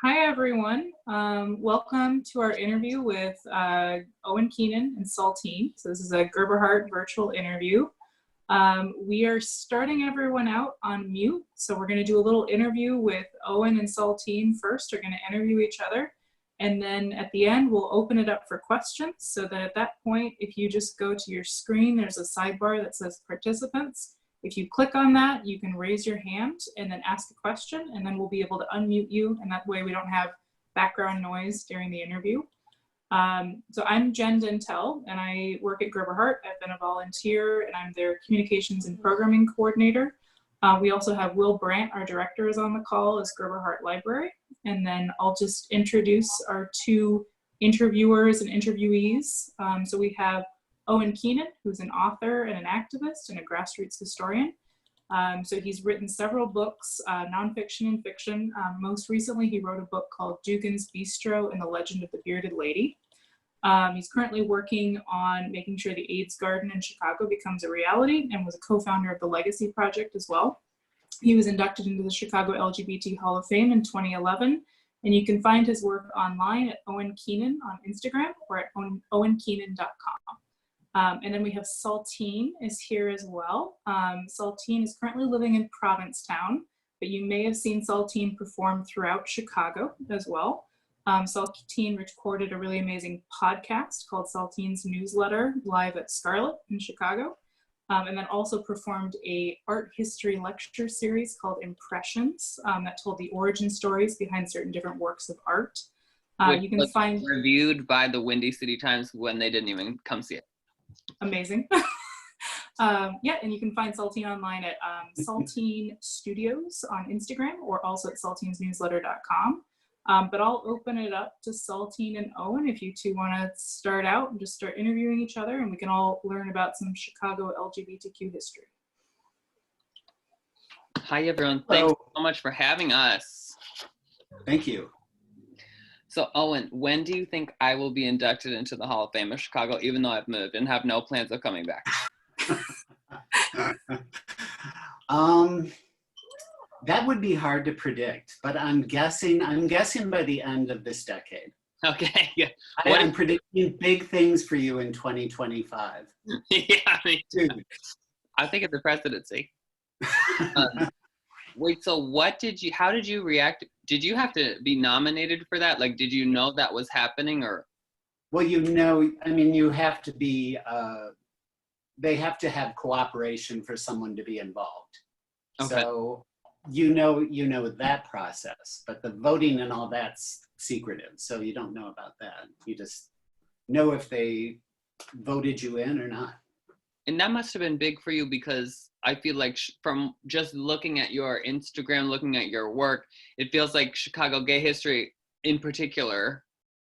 Hi, everyone. Welcome to our interview with Owen Keehnen and Saltine. So this is a Gerberhardt virtual interview. We are starting everyone out on mute. So we're going to do a little interview with Owen and Saltine first. We're going to interview each other. And then at the end, we'll open it up for questions so that at that point, if you just go to your screen, there's a sidebar that says participants. If you click on that, you can raise your hand and then ask a question, and then we'll be able to unmute you, and that way we don't have background noise during the interview. So I'm Jen Dentel, and I work at Gerberhardt. I've been a volunteer, and I'm their communications and programming coordinator. We also have Will Brandt, our director, is on the call as Gerberhardt Library. And then I'll just introduce our two interviewers and interviewees. So we have Owen Keehnen, who's an author and an activist and a grassroots historian. So he's written several books, nonfiction and fiction. Most recently, he wrote a book called Dugan's Bistro and the Legend of the Bearded Lady. He's currently working on making sure the AIDS Garden in Chicago becomes a reality and was a co-founder of the Legacy Project as well. He was inducted into the Chicago LGBT Hall of Fame in 2011. And you can find his work online at Owen Keehnen on Instagram or at owenkeehnen.com. And then we have Saltine is here as well. Saltine is currently living in Provincetown, but you may have seen Saltine perform throughout Chicago as well. Saltine recorded a really amazing podcast called Saltine's Newsletter live at Scarlet in Chicago. And then also performed a art history lecture series called Impressions that told the origin stories behind certain different works of art. Which you can was find reviewed by the Windy City Times when they didn't even come see it. Amazing. Yeah, and you can find Saltine online at Saltine Studios on Instagram or also at saltinesnewsletter.com. But I'll open it up to Saltine and Owen if you two want to start out and just start interviewing each other, and we can all learn about some Chicago LGBTQ history. Hi, everyone. Thanks so much for having us. Thank you. So, Owen, when do you think I will be inducted into the Hall of Fame of Chicago, even though I've moved and have no plans of coming back? That would be hard to predict, but I'm guessing by the end of this decade. Okay, yeah. I'm predicting big things for you in 2025. Yeah, me too. I think it's the presidency. Wait, so how did you react? Did you have to be nominated for that? Like, did you know that was happening or? Well, you have to be, they have to have cooperation for someone to be involved. Okay. So, you know that process, but the voting and all that's secretive. So you don't know about that. You just know if they voted you in or not. And that must have been big for you because I feel like from just looking at your Instagram, looking at your work, it feels like Chicago gay history in particular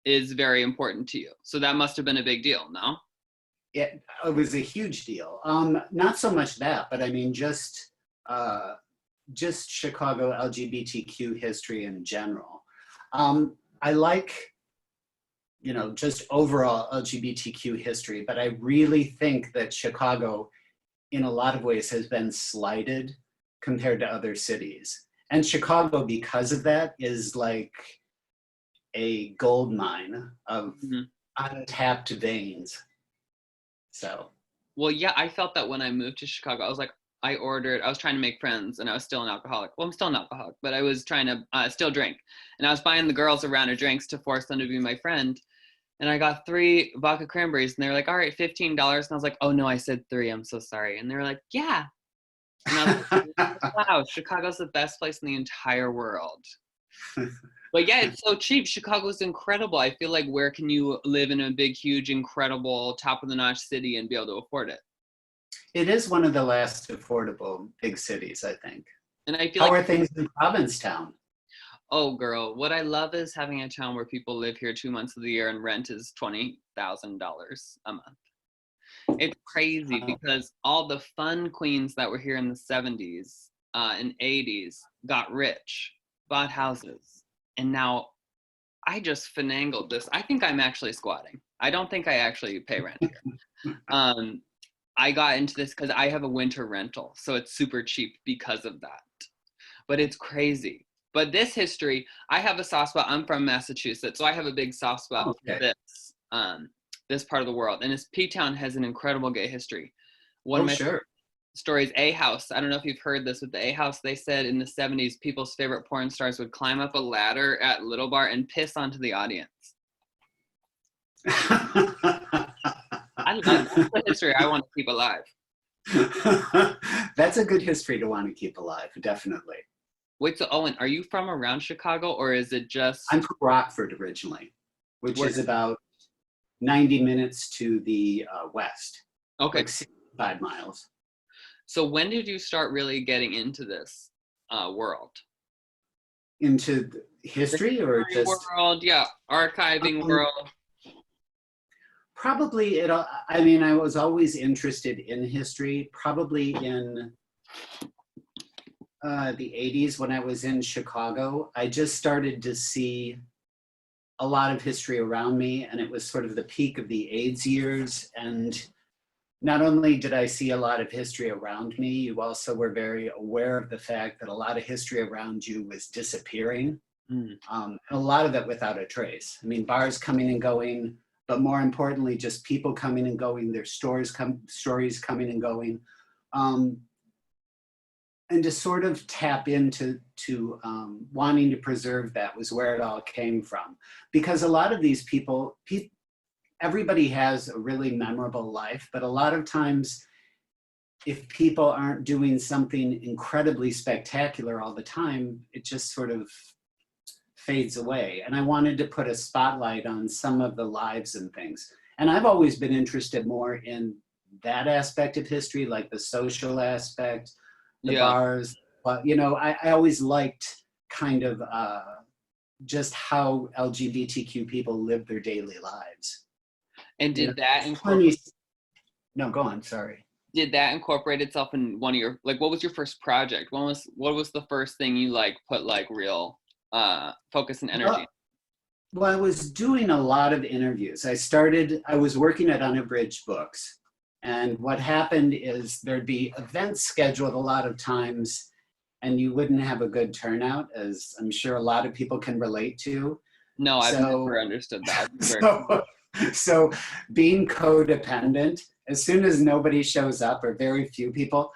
is very important to you. So that must have been a big deal, no? It was a huge deal. Not so much that, but I mean, just Chicago LGBTQ history in general. I like, just overall LGBTQ history, but I really think that Chicago, in a lot of ways, has been slighted compared to other cities. And Chicago, because of that, is like a gold mine of untapped veins. So. Well, yeah, I felt that when I moved to Chicago. I was like, I was trying to make friends, and I was still an alcoholic. Well, I'm still an alcoholic, but I was trying to still drink. And I was buying the girls a round of drinks to force them to be my friend. And I got 3 vodka cranberries, and they were like, all right, $15. And I was like, oh, no, I said 3. I'm so sorry. And they were like, yeah. And I was like, wow, Chicago's the best place in the entire world. But yeah, it's so cheap. Chicago's incredible. I feel like where can you live in a big, huge, incredible, top-of-the-notch city and be able to afford it? It is one of the last affordable big cities, I think. And I feel How are things in Provincetown? Oh, girl, what I love is having a town where people live here 2 months of the year and rent is $20,000 a month. It's crazy because all the fun queens that were here in the 70s and 80s got rich, bought houses, and now I just finagled this. I think I'm actually squatting. I don't think I actually pay rent here. I got into this because I have a winter rental, so it's super cheap because of that. But it's crazy. But this history, I have a soft spot. I'm from Massachusetts, so I have a big soft spot for this part of the world. And P-Town has an incredible gay history. One of my stories, A House. I don't know if you've heard this with the A House. They said in the 70s, people's favorite porn stars would climb up a ladder at Little Bar and piss onto the audience. I love the history I want to keep alive. That's a good history to want to keep alive, definitely. Wait, so Owen, are you from around Chicago, or is it just... I'm from Rockford originally, which is about 90 minutes to the west. Okay. Like 65 miles. So when did you start really getting into this world? Into history or just... world, yeah, archiving world. Probably, I mean, I was always interested in history, probably in the 80s when I was in Chicago. I just started to see a lot of history around me, and it was sort of the peak of the AIDS years. And not only did I see a lot of history around me, you also were very aware of the fact that a lot of history around you was disappearing, and a lot of it without a trace. I mean, bars coming and going, but more importantly, just people coming and going, their stories coming and going. And to sort of tap into wanting to preserve that was where it all came from. Because a lot of these people, everybody has a really memorable life, but a lot of times, if people aren't doing something incredibly spectacular all the time, it just sort of fades away. And I wanted to put a spotlight on some of the lives and things. And I've always been interested more in that aspect of history, like the social aspect, the bars. But, you know, I always liked kind of just how LGBTQ people live their daily lives. And did that incorporate... No, go on, sorry. Did that incorporate itself in one of your, like, what was your first project? What was the first thing you, like, put, like, real focus and energy? Well, I was doing a lot of interviews. I was working at Unabridged Books. And what happened is there'd be events scheduled a lot of times, and you wouldn't have a good turnout, as I'm sure a lot of people can relate to. No, I've never understood that. So being codependent, as soon as nobody shows up, or very few people,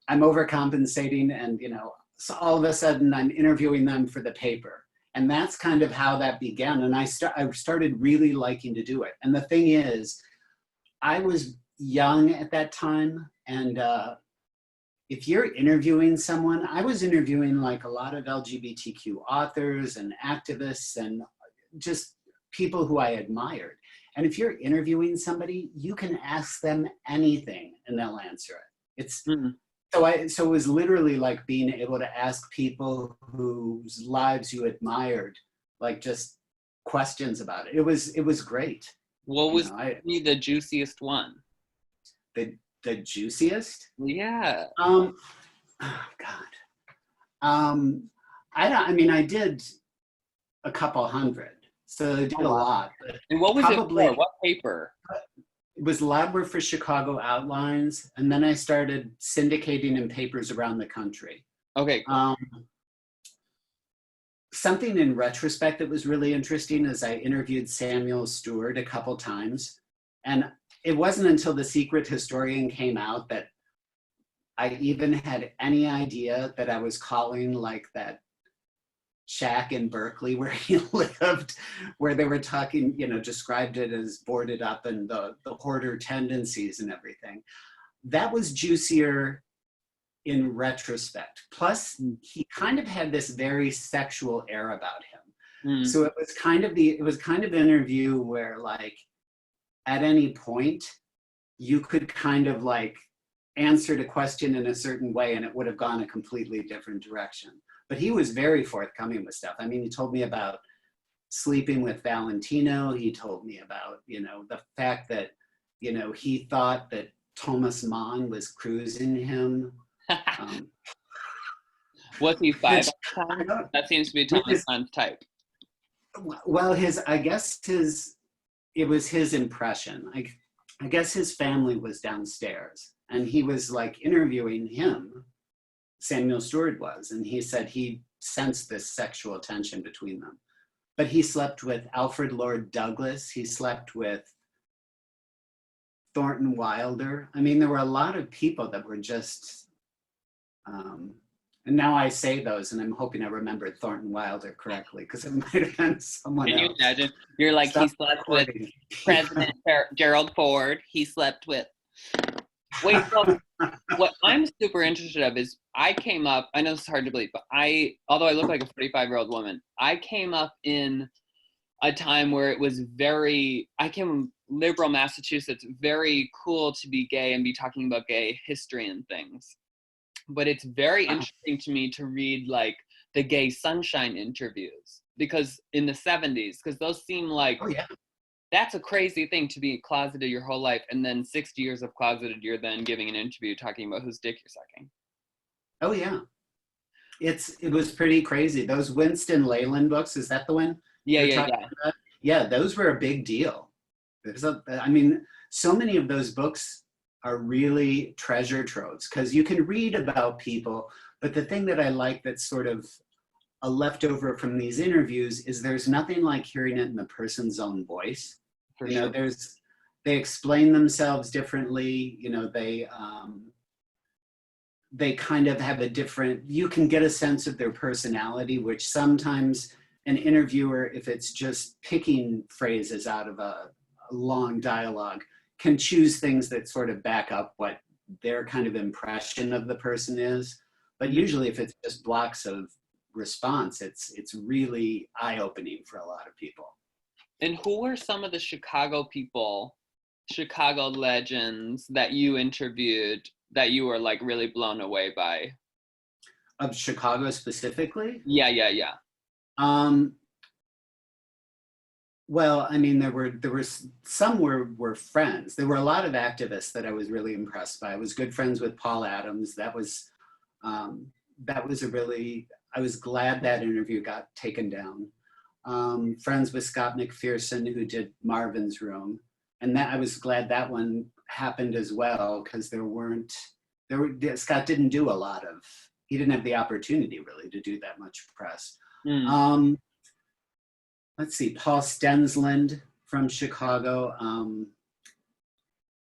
I'm overcompensating, and, you know, so all of a sudden I'm interviewing them for the paper. And that's kind of how that began. And I started really liking to do it. And the thing is, I was young at that time. And if you're interviewing someone, I was interviewing like a lot of LGBTQ authors and activists and just people who I admired. And if you're interviewing somebody, you can ask them anything and they'll answer it. It's so it was literally like being able to ask people whose lives you admired, like just questions about it. It was great. What was the juiciest one? The juiciest? Yeah. Oh God. I mean, I did a couple hundred, so I did a lot. And what was it for? What paper? It was a lot were for Chicago Outlines, and then I started syndicating in papers around the country. Okay. Cool. Something in retrospect that was really interesting is I interviewed Samuel Stewart a couple times, and it wasn't until The Secret Historian came out that I even had any idea that I was calling like that shack in Berkeley where he lived, where they were talking, you know, described it as boarded up and the hoarder tendencies and everything. That was juicier in retrospect. Plus, he kind of had this very sexual air about him. So it was kind of an interview where, like, at any point, you could kind of like answer the question in a certain way and it would have gone a completely different direction. But he was very forthcoming with stuff. I mean, he told me about sleeping with Valentino. He told me about, you know, the fact that, you know, he thought that Thomas Mann was cruising him. Was he 5? That seems to be Thomas Mann's type. Well, it was his impression. I guess his family was downstairs and he was like interviewing him, Samuel Stewart was, and he said he sense this sexual tension between them. But he slept with Alfred Lord Douglas. He slept with Thornton Wilder. I mean, there were a lot of people that were just, and now I say those, and I'm hoping I remembered Thornton Wilder correctly, because it might have been someone Can else. you imagine? You're like, Stop he slept with recording. President Gerald Ford. He slept with. Wait, so what I'm super interested of is I came up, I know this is hard to believe, but although I look like a 45-year-old woman, I came up in a time where it was I came from liberal Massachusetts, very cool to be gay and be talking about gay history and things. But it's very interesting to me to read like the Gay Sunshine interviews, because in the 70s, because those seem like, Oh, yeah. that's a crazy thing to be closeted your whole life, and then 60 years of closeted, you're then giving an interview talking about whose dick you're sucking. Oh, yeah. It was pretty crazy. Those Winston Leyland books, is that the one? Yeah. About? Yeah, those were a big deal. I mean, so many of those books are really treasure troves, because you can read about people, but the thing that I like that's sort of a leftover from these interviews is there's nothing like hearing it in the person's own voice. For you know, sure. they explain themselves differently. You know, they kind of have a different, you can get a sense of their personality, which sometimes an interviewer, if it's just picking phrases out of a long dialogue, can choose things that sort of back up what their kind of impression of the person is. But usually if it's just blocks of response, it's really eye-opening for a lot of people. And who were some of the Chicago people, Chicago legends that you interviewed that you were like really blown away by? Of Chicago specifically? Yeah. Well, I mean, there were some were friends. There were a lot of activists that I was really impressed by. I was good friends with Paul Adams. That was a really, I was glad that interview got taken down. Friends with Scott McPherson, who did Marvin's Room. And that I was glad that one happened as well, because Scott didn't do a lot of, he didn't have the opportunity really to do that much press. Let's see, Paul Stensland from Chicago.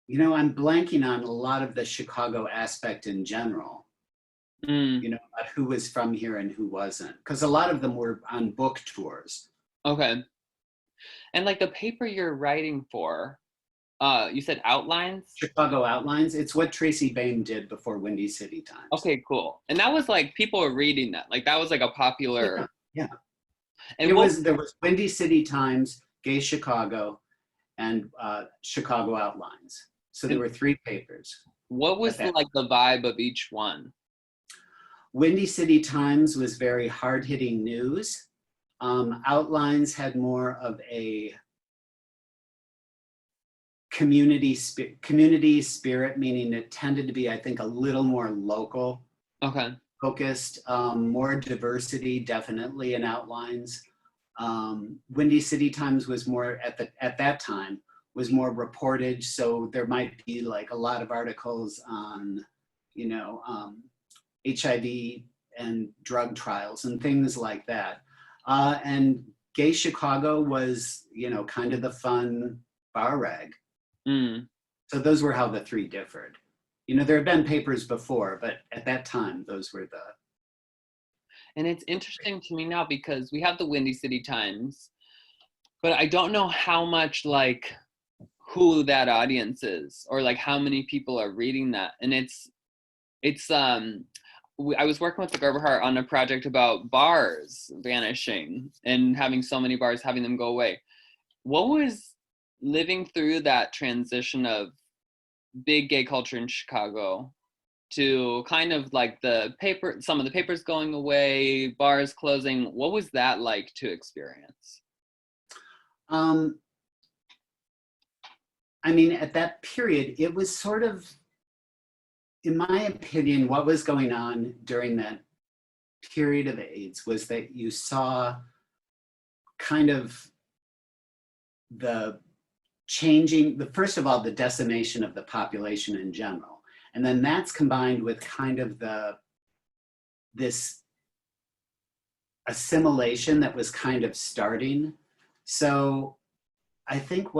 You know, I'm blanking on a lot of the Chicago aspect in general. You know, about who was from here and who wasn't, because a lot of them were on book tours. Okay. And like the paper you're writing for, you said Outlines? Chicago Outlines. It's what Tracy Bain did before Windy City Times. Okay, cool. And that was like, people were reading that. Like that was like a popular. Yeah. And there was Windy City Times, Gay Chicago, and Chicago Outlines. So there were 3 papers. What was like the vibe of each one? Windy City Times was very hard-hitting news. Outlines had more of a community spirit, meaning it tended to be, I think, a little more local. Okay. Focused, more diversity definitely in Outlines. Windy City Times was more at that time was more reportage, so there might be like a lot of articles on, you know, HIV and drug trials and things like that. And Gay Chicago was, you know, kind of the fun bar rag. So those were how the 3 differed. You know, there have been papers before, but at that time, those were the. And it's interesting to me now because we have the Windy City Times, but I don't know how much like who that audience is, or like how many people are reading that. And I was working with the Gerber Heart on a project about bars vanishing and having so many bars, having them go away. What was living through that transition of big gay culture in Chicago to kind of like some of the papers going away, bars closing? What was that like to experience? I mean, at that period, it was sort of, in my opinion, what was going on during that period of AIDS was that you saw kind of the changing, first of all, the decimation of the population in general. And then that's combined with kind of this assimilation that was kind of starting. So I think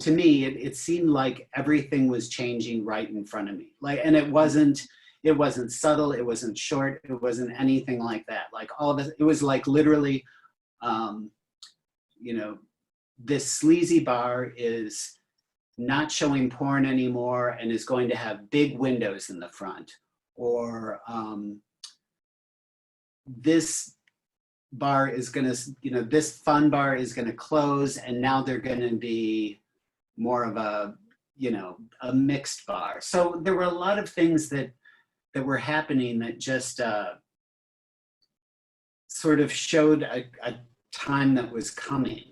to me, it seemed like everything was changing right in front of me. Like, and it wasn't subtle, it wasn't short, it wasn't anything like that. Like all of it, it was like literally, you know, this sleazy bar is not showing porn anymore and is going to have big windows in the front. Or this bar is gonna, you know, this fun bar is gonna close and now they're gonna be more of a, you know, a mixed bar. So there were a lot of things that were happening that just sort of showed a time that was coming.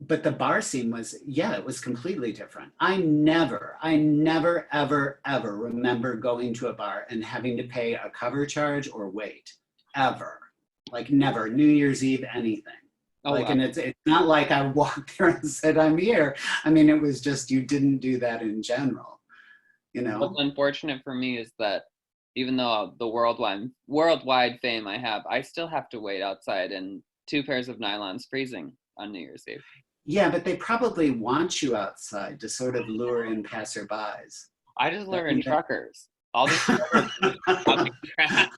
But the bar scene was, yeah, it was completely different. I never, ever remember going to a bar and having to pay a cover charge or wait, ever. Like never, New Year's Eve, anything. Oh, like, wow. And it's not like I walked there and said, I'm here. I mean, it was just, you didn't do that in general, you know? What's unfortunate for me is that even though the worldwide fame I have, I still have to wait outside in 2 pairs of nylons freezing on New Year's Eve. Yeah, but they probably want you outside to sort of lure in passerbys. I just lure in truckers. All these truckers I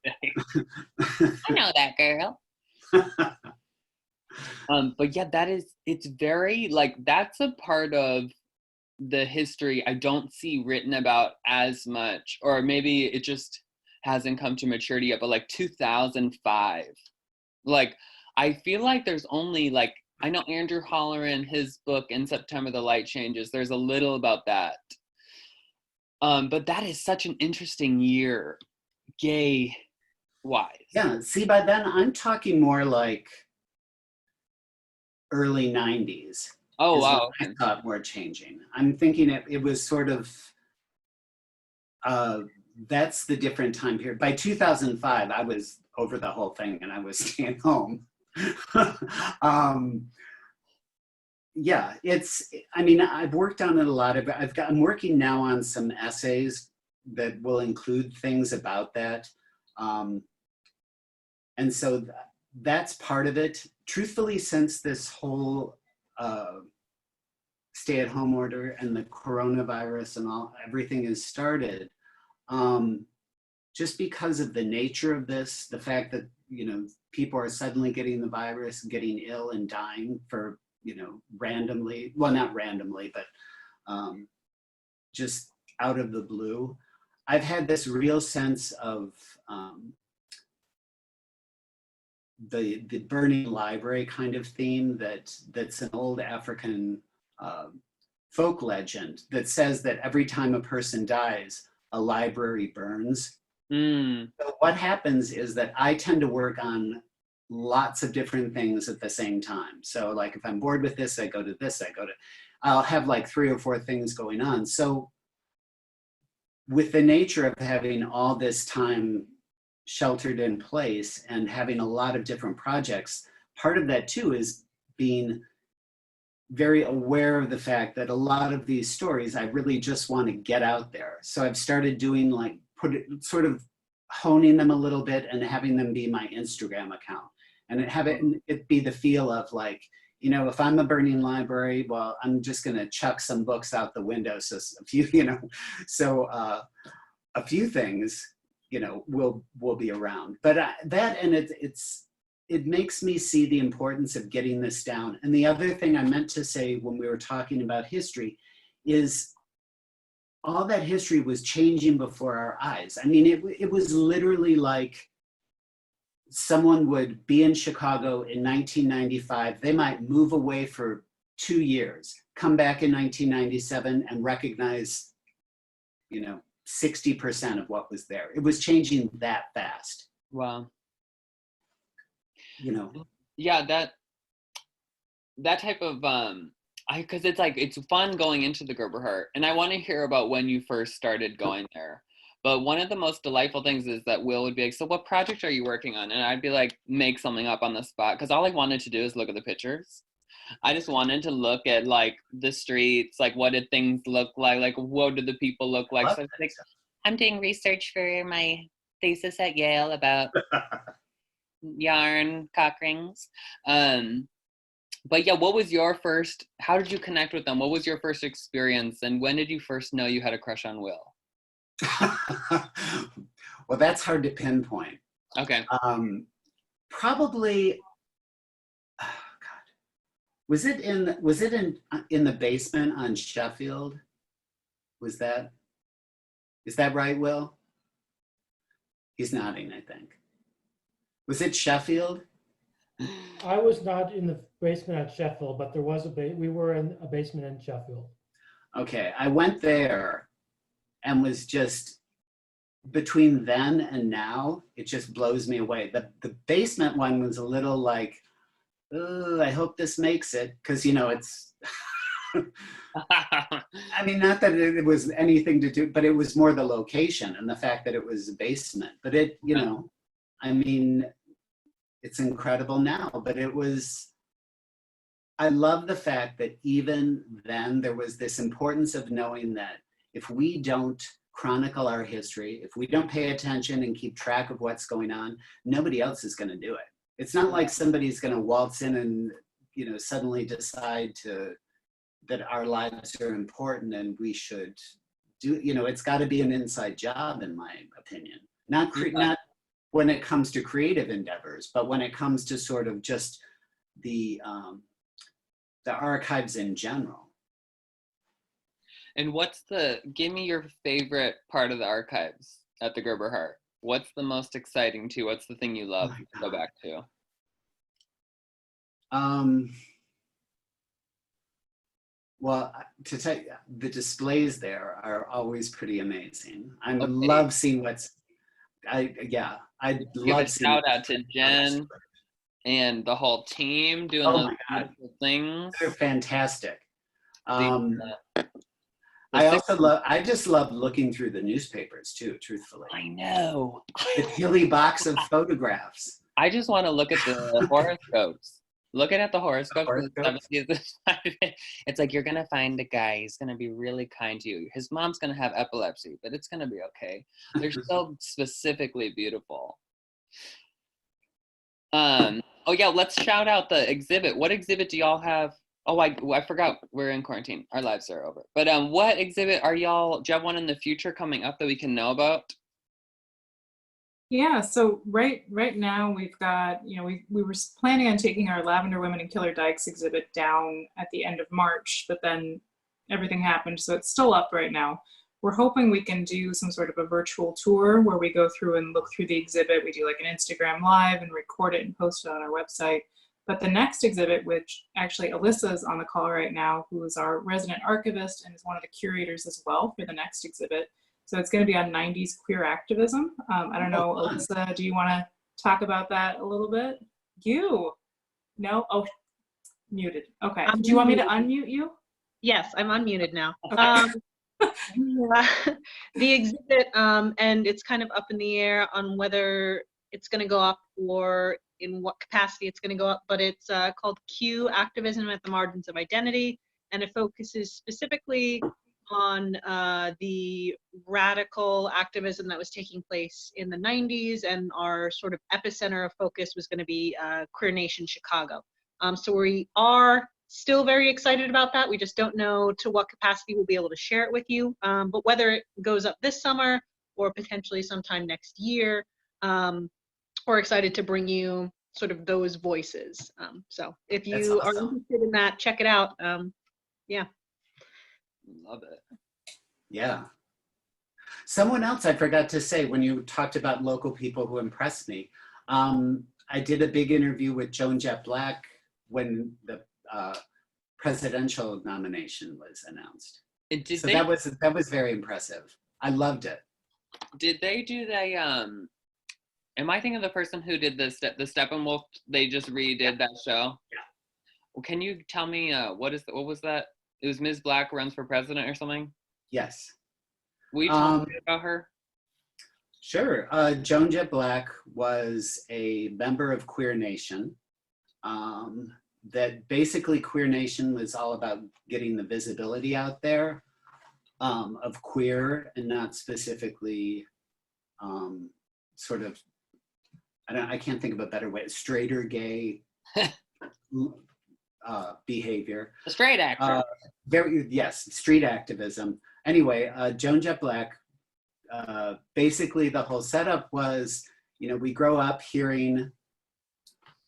know that girl. But yeah, it's very, like, that's a part of the history I don't see written about as much, or maybe it just hasn't come to maturity yet, but like 2005. Like, I feel like there's only like, I know Andrew Holler in his book, In September the Light Changes, there's a little about that. But that is such an interesting year, gay-wise. Yeah, see, by then I'm talking more like early 90s. Oh, wow. I thought more changing. I'm thinking it was sort of, that's the different time period. By 2005, I was over the whole thing and I was staying home. Yeah, I mean, I've worked on it a lot. I'm working now on some essays that will include things about that. And so that's part of it. Truthfully, since this whole stay-at-home order and the coronavirus and everything has started, just because of the nature of this, the fact that, you know, people are suddenly getting the virus, getting ill and dying for, you know, randomly, well, not randomly, but just out of the blue. I've had this real sense of the burning library kind of theme that's an old African folk legend that says that every time a person dies, a library burns. So what happens is that I tend to work on lots of different things at the same time. So like if I'm bored with this, I go to this, I'll have like 3 or 4 things going on. So with the nature of having all this time sheltered in place and having a lot of different projects, part of that too is being very aware of the fact that a lot of these stories, I really just want to get out there. So I've started doing like, sort of honing them a little bit and having them be my Instagram account. And have it be the feel of like, you know, if I'm a burning library, well, I'm just going to chuck some books out the window. So a few, you know, so a few things, you know, will be around. But that, and it makes me see the importance of getting this down. And the other thing I meant to say when we were talking about history is all that history was changing before our eyes. I mean, it was literally like someone would be in Chicago in 1995. They might move away for 2 years, come back in 1997 and recognize, you know, 60% of what was there. It was changing that fast. Wow. You know? Yeah, that type of, because it's like, it's fun going into the Gerber Heart, and I want to hear about when you first started going there. But one of the most delightful things is that Will would be like, so what project are you working on? And I'd be like, make something up on the spot, because all I wanted to do is look at the pictures. I just wanted to look at like the streets, like what did things look like what did the people look like. So I think I'm doing research for my thesis at Yale about yarn cock rings. But yeah, what was your first, how did you connect with them? What was your first experience? And when did you first know you had a crush on Will? Well, that's hard to pinpoint. Okay. Probably, oh God, was it in the basement on Sheffield? Is that right, Will? He's nodding, I think. Was it Sheffield? I was not in the basement at Sheffield, but there was we were in a basement in Sheffield. Okay, I went there and was just, between then and now, it just blows me away. The basement one was a little like, oh, I hope this makes it, because it's, I mean, not that it was anything to do, but it was more the location and the fact that it was a basement. But it, I mean, it's incredible now, but it was, I love the fact that even then there was this importance of knowing that if we don't chronicle our history, if we don't pay attention and keep track of what's going on, nobody else is going to do it. It's not like somebody's going to waltz in and, suddenly decide that our lives are important and we should do, it's got to be an inside job, in my opinion. Not when it comes to creative endeavors, but when it comes to sort of just the archives in general. And give me your favorite part of the archives at the Gerber Hart. What's the most exciting to you? What's the thing you love to go back to? Well, to tell you, the displays there are always pretty amazing. I love seeing I'd love seeing. Shout out to Jen and the whole team doing those beautiful things. They're fantastic. I just love looking through the newspapers too, truthfully. I know. The Hilly box of photographs. I just want to look at the horoscopes. Looking at the horoscopes. It's like, you're going to find a guy. He's going to be really kind to you. His mom's going to have epilepsy, but it's going to be okay. They're so specifically beautiful. Oh yeah, let's shout out the exhibit. What exhibit do y'all have? Oh, I forgot we're in quarantine. Our lives are over. But what exhibit do you have one in the future coming up that we can know about? Yeah, so right now we've got, we were planning on taking our Lavender Women and Killer Dykes exhibit down at the end of March, but then everything happened, so it's still up right now. We're hoping we can do some sort of a virtual tour where we go through and look through the exhibit. We do like an Instagram live and record it and post it on our website. But the next exhibit, which actually Alyssa is on the call right now, who is our resident archivist and is one of the curators as well for the next exhibit. So it's going to be on 90s queer activism. I don't know, Alyssa, do you want to talk about that a little bit? No? Oh, muted. Okay. Do you want me to unmute you? Yes, I'm unmuted now. Okay. The exhibit, and it's kind of up in the air on whether it's going to go up or in what capacity it's going to go up, but it's called Q, Activism at the Margins of Identity, and it focuses specifically on the radical activism that was taking place in the 90s, and our sort of epicenter of focus was going to be Queer Nation Chicago. So we are still very excited about that. We just don't know to what capacity we'll be able to share it with you, but whether it goes up this summer or potentially sometime next year, we're excited to bring you sort of those voices. So if you are interested in that, check it out. Yeah. Love it. Yeah. Someone else I forgot to say when you talked about local people who impressed me. I did a big interview with Joan Jett Black when the presidential nomination was announced. That was very impressive. I loved it. Did they do am I thinking of the person who did the Steppenwolf? They just redid that show? Yeah. Well, can you tell me what was that? It was Ms. Black runs for president or something? Yes. Will you tell me about her? Sure. Joan Jett Black was a member of Queer Nation. That basically Queer Nation was all about getting the visibility out there of queer and not specifically sort of, I can't think of a better way, straight or gay behavior. A straight actor. Yes, street activism. Anyway, Joan Jett Black, basically the whole setup was, we grow up hearing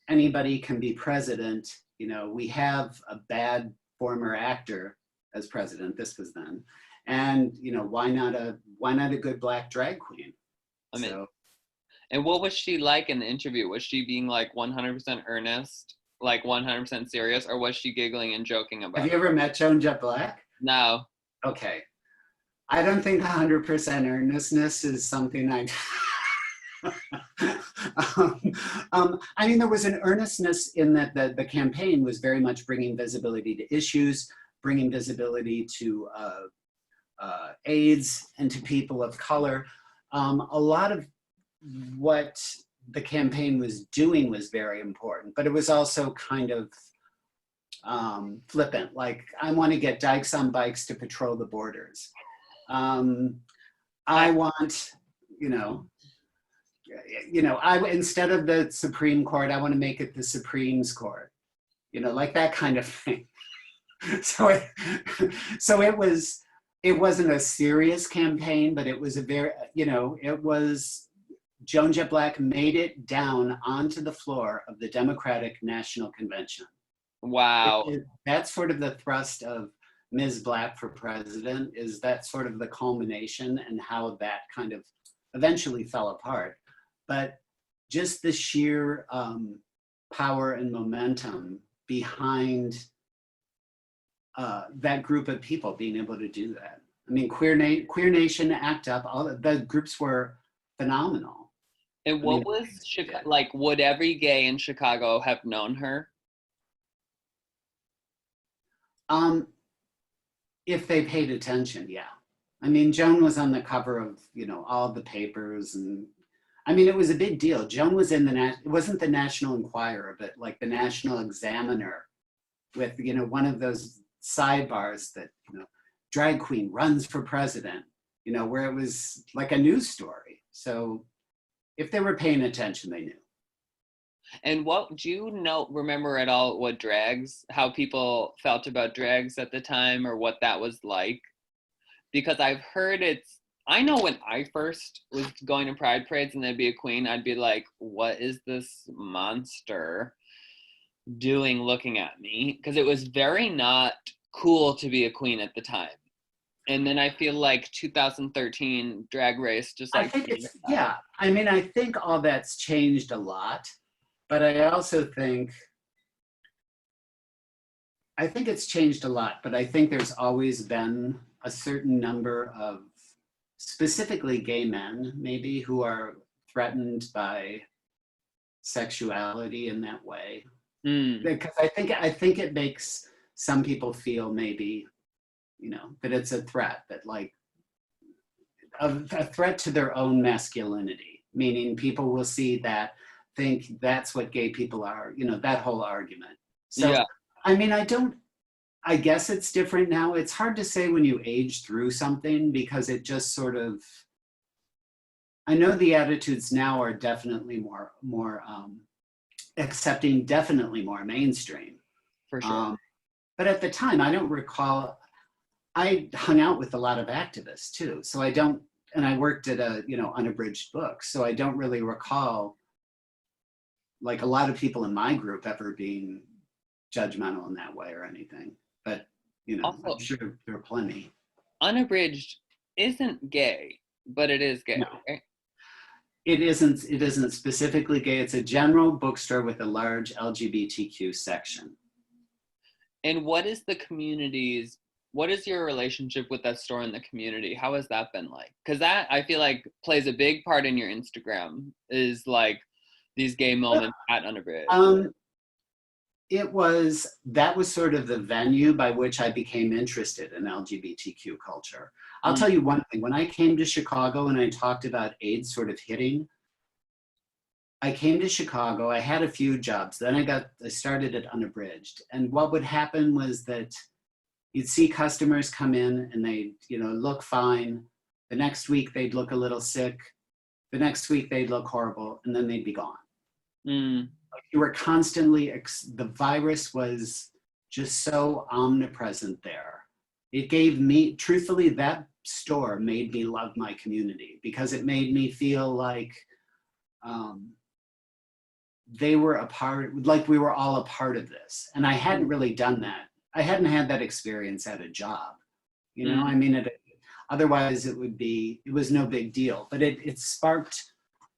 anybody can be president. We have a bad former actor as president. This was then. And, why not a good Black drag queen? I mean, and what was she like in the interview? Was she being like 100% earnest, like 100% serious, or was she giggling and joking about it? Have you ever met Joan Jett Black? No. Okay. I don't think 100% earnestness is something I there was an earnestness in that the campaign was very much bringing visibility to issues, bringing visibility to AIDS and to people of color. A lot of what the campaign was doing was very important, but it was also kind of flippant. Like, I want to get dykes on bikes to patrol the borders. I want, instead of the Supreme Court, I want to make it the Supreme's Court, like that kind of thing. So it wasn't a serious campaign, but it was a very, it was, Joan Jett Black made it down onto the floor of the Democratic National Convention. Wow. That's sort of the thrust of Ms. Black for president, is that sort of the culmination and how that kind of eventually fell apart. But just the sheer power and momentum behind that group of people being able to do that. I mean, Queer Nation, ACT UP, all the groups were phenomenal. And what was Chicago, like, would every gay in Chicago have known her? If they paid attention, yeah. I mean, Joan was on the cover of, all the papers, and it was a big deal. Joan was in it wasn't the National Enquirer, but like the National Examiner with, one of those sidebars that, drag queen runs for president, where it was like a news story. So if they were paying attention, they knew. And what do you remember at all what how people felt about drags at the time, or what that was like? Because I've heard I know when I first was going to pride parades and there'd be a queen, I'd be like, what is this monster doing looking at me? Because it was very not cool to be a queen at the time. And then I feel like 2013 Drag Race just like... I think all that's changed a lot. But I also think it's changed a lot, but I think there's always been a certain number of specifically gay men, maybe, who are threatened by sexuality in that way. Because I think it makes some people feel maybe, that it's a threat, that like a threat to their own masculinity, meaning people will see that, think that's what gay people are, that whole argument. So, yeah. I guess it's different now. It's hard to say when you age through something, because it just sort of, I know the attitudes now are definitely more accepting, definitely more mainstream. For sure. But at the time, I don't recall, I hung out with a lot of activists too. So and I worked at unabridged books. So I don't really recall like a lot of people in my group ever being judgmental in that way or anything. But, also, I'm sure there are plenty. Unabridged isn't gay, but it is gay, no. Right? It isn't specifically gay. It's a general bookstore with a large LGBTQ section. And what is your relationship with that store in the community? How has that been like? Because that, I feel like, plays a big part in your Instagram, is like these gay moments at Unabridged. That was sort of the venue by which I became interested in LGBTQ culture. I'll tell you one thing, when I came to Chicago and I talked about AIDS sort of hitting, I came to Chicago, I had a few jobs, then I started at Unabridged. And what would happen was that, you'd see customers come in and they, you know, look fine. The next week they'd look a little sick. The next week they'd look horrible, and then they'd be gone. You were constantly, the virus was just so omnipresent there. It gave me, truthfully, that store made me love my community because it made me feel like they were a part, like we were all a part of this. And I hadn't really done that. I hadn't had that experience at a job. You know, I mean, otherwise it was no big deal. But it sparked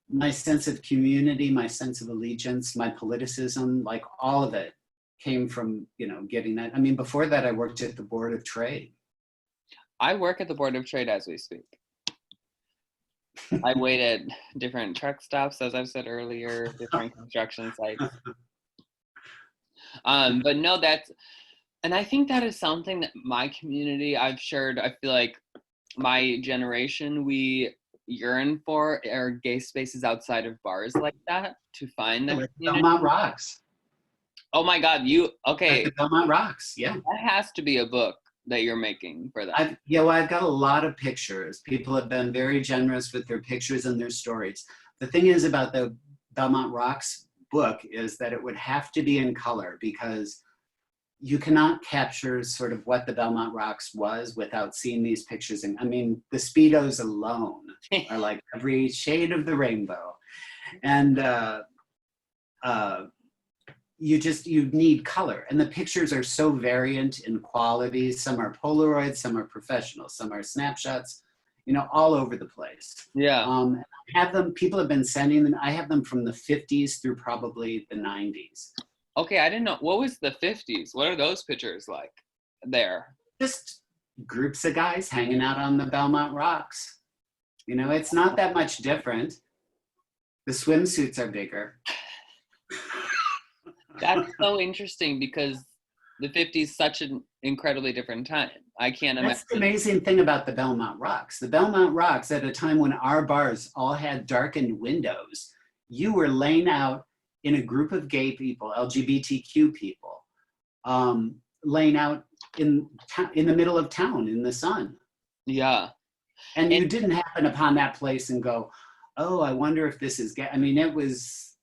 my sense of community, my sense of allegiance, my politicism, like all of it came from, you know, getting that. I mean, before that, I worked at the Board of Trade. I work at the Board of Trade as we speak. I wait at different truck stops, as I've said earlier, different construction sites. But no, and I think that is something that my community, I've shared, I feel like my generation, we yearn for are gay spaces outside of bars like that to find that. Belmont Rocks. Oh my God, okay. At the Belmont Rocks, yeah. That has to be a book that you're making for that. I've got a lot of pictures. People have been very generous with their pictures and their stories. The thing is about the Belmont Rocks book is that it would have to be in color because you cannot capture sort of what the Belmont Rocks was without seeing these pictures. And I mean, the Speedos alone are like every shade of the rainbow. And you need color. And the pictures are so variant in quality. Some are Polaroid, some are professional, some are snapshots, you know, all over the place. Yeah. I have them, people have been sending them. I have them from the 50s through probably the 90s. Okay, I didn't know. What was the 50s? What are those pictures like there? Just groups of guys hanging out on the Belmont Rocks. You know, it's not that much different. The swimsuits are bigger. That's so interesting because the 50s such an incredibly different time. I can't imagine. That's the amazing thing about the Belmont Rocks. The Belmont Rocks, at a time when our bars all had darkened windows, you were laying out in a group of gay people, LGBTQ people, laying out in the middle of town in the sun. Yeah. And you didn't happen upon that place and go, oh, I wonder if this is gay. I mean, it was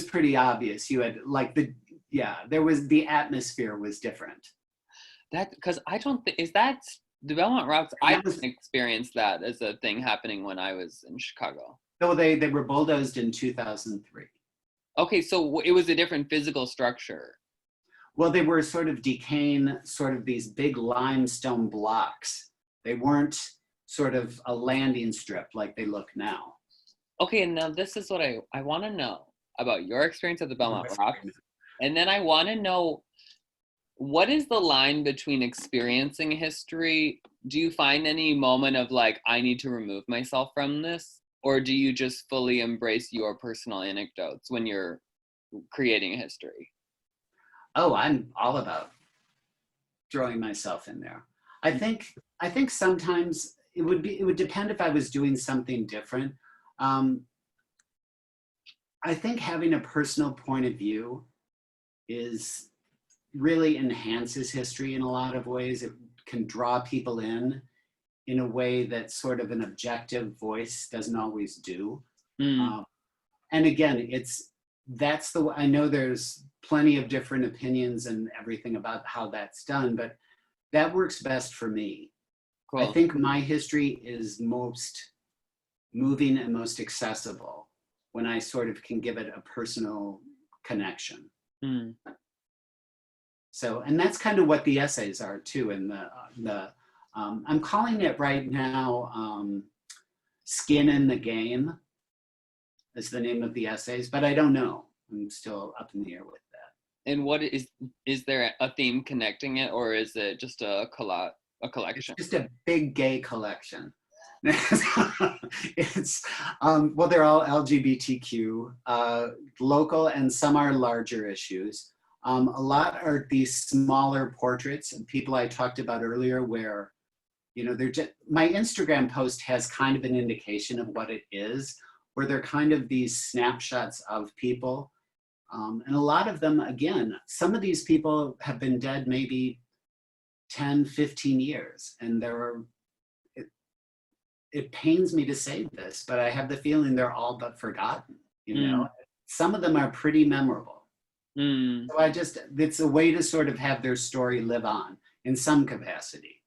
pretty obvious. You had like the atmosphere was different. Because I don't think, is that the Belmont Rocks? I didn't experience that as a thing happening when I was in Chicago. So they were bulldozed in 2003. Okay, so it was a different physical structure. Well, they were sort of decaying, sort of these big limestone blocks. They weren't sort of a landing strip like they look now. Okay, and now this is what I want to know about your experience at the Belmont Rocks. And then I want to know, what is the line between experiencing history? Do you find any moment of like, I need to remove myself from this? Or do you just fully embrace your personal anecdotes when you're creating history? Oh, I'm all about throwing myself in there. I think sometimes it would depend if I was doing something different. I think having a personal point of view really enhances history in a lot of ways. It can draw people in a way that sort of an objective voice doesn't always do. And again, I know there's plenty of different opinions and everything about how that's done, but that works best for me. Cool. I think my history is most moving and most accessible when I sort of can give it a personal connection. So, and that's kind of what the essays are too. And I'm calling it right now, Skin in the Game is the name of the essays, but I don't know. I'm still up in the air with that. And what is there a theme connecting it, or is it just a collection? It's just a big gay collection. It's, well, they're all LGBTQ, local, and some are larger issues. A lot are these smaller portraits of people I talked about earlier where, you know, my Instagram post has kind of an indication of what it is, where they're kind of these snapshots of people. And a lot of them, again, some of these people have been dead maybe 10, 15 years. And it pains me to say this, but I have the feeling they're all but forgotten, you know? Some of them are pretty memorable. So it's a way to sort of have their story live on in some capacity,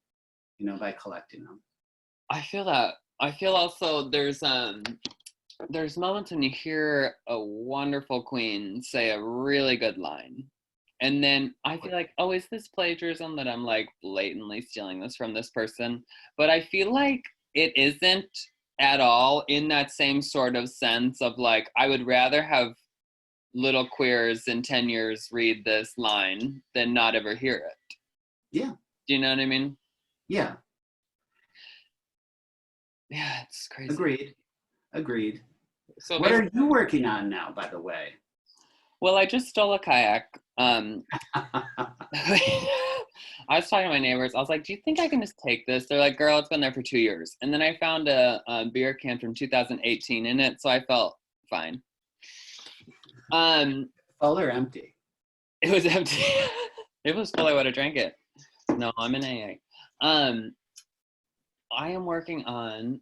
you know, by collecting them. I feel that. I feel also there's moments when you hear a wonderful queen say a really good line. And then I feel like, oh, is this plagiarism that I'm like blatantly stealing this from this person? But I feel like it isn't at all, in that same sort of sense of like, I would rather have little queers in 10 years read this line than not ever hear it. Yeah. Do you know what I mean? Yeah. Yeah, it's crazy. Agreed. So what are you working on now, by the way? Well, I just stole a kayak. I was talking to my neighbors. I was like, do you think I can just take this? They're like, girl, it's been there for 2 years. And then I found a beer can from 2018 in it, so I felt fine. Full or empty? It was empty. It was full, I would have drank it. No, I'm in AA. I am working on,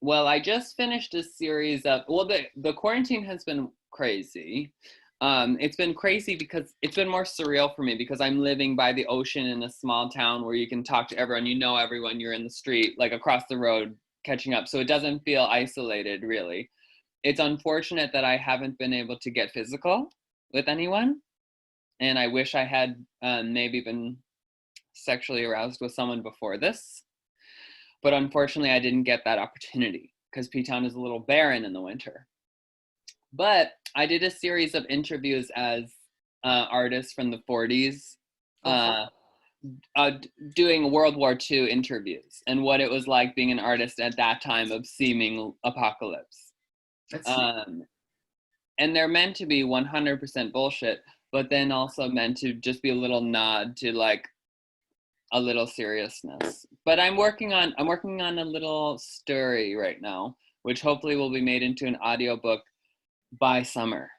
well, I just finished a series of, well, the quarantine has been crazy. It's been crazy because it's been more surreal for me because I'm living by the ocean in a small town where you can talk to everyone, you know everyone, you're in the street, like across the road, catching up. So it doesn't feel isolated, really. It's unfortunate that I haven't been able to get physical with anyone. And I wish I had maybe been sexually aroused with someone before this. But unfortunately, I didn't get that opportunity because P-Town is a little barren in the winter. But I did a series of interviews as artists from the 40s, doing World War II interviews and what it was like being an artist at that time of seeming apocalypse. And they're meant to be 100% bullshit, but then also meant to just be a little nod to like a little seriousness. But I'm working on a little story right now, which hopefully will be made into an audiobook by summer.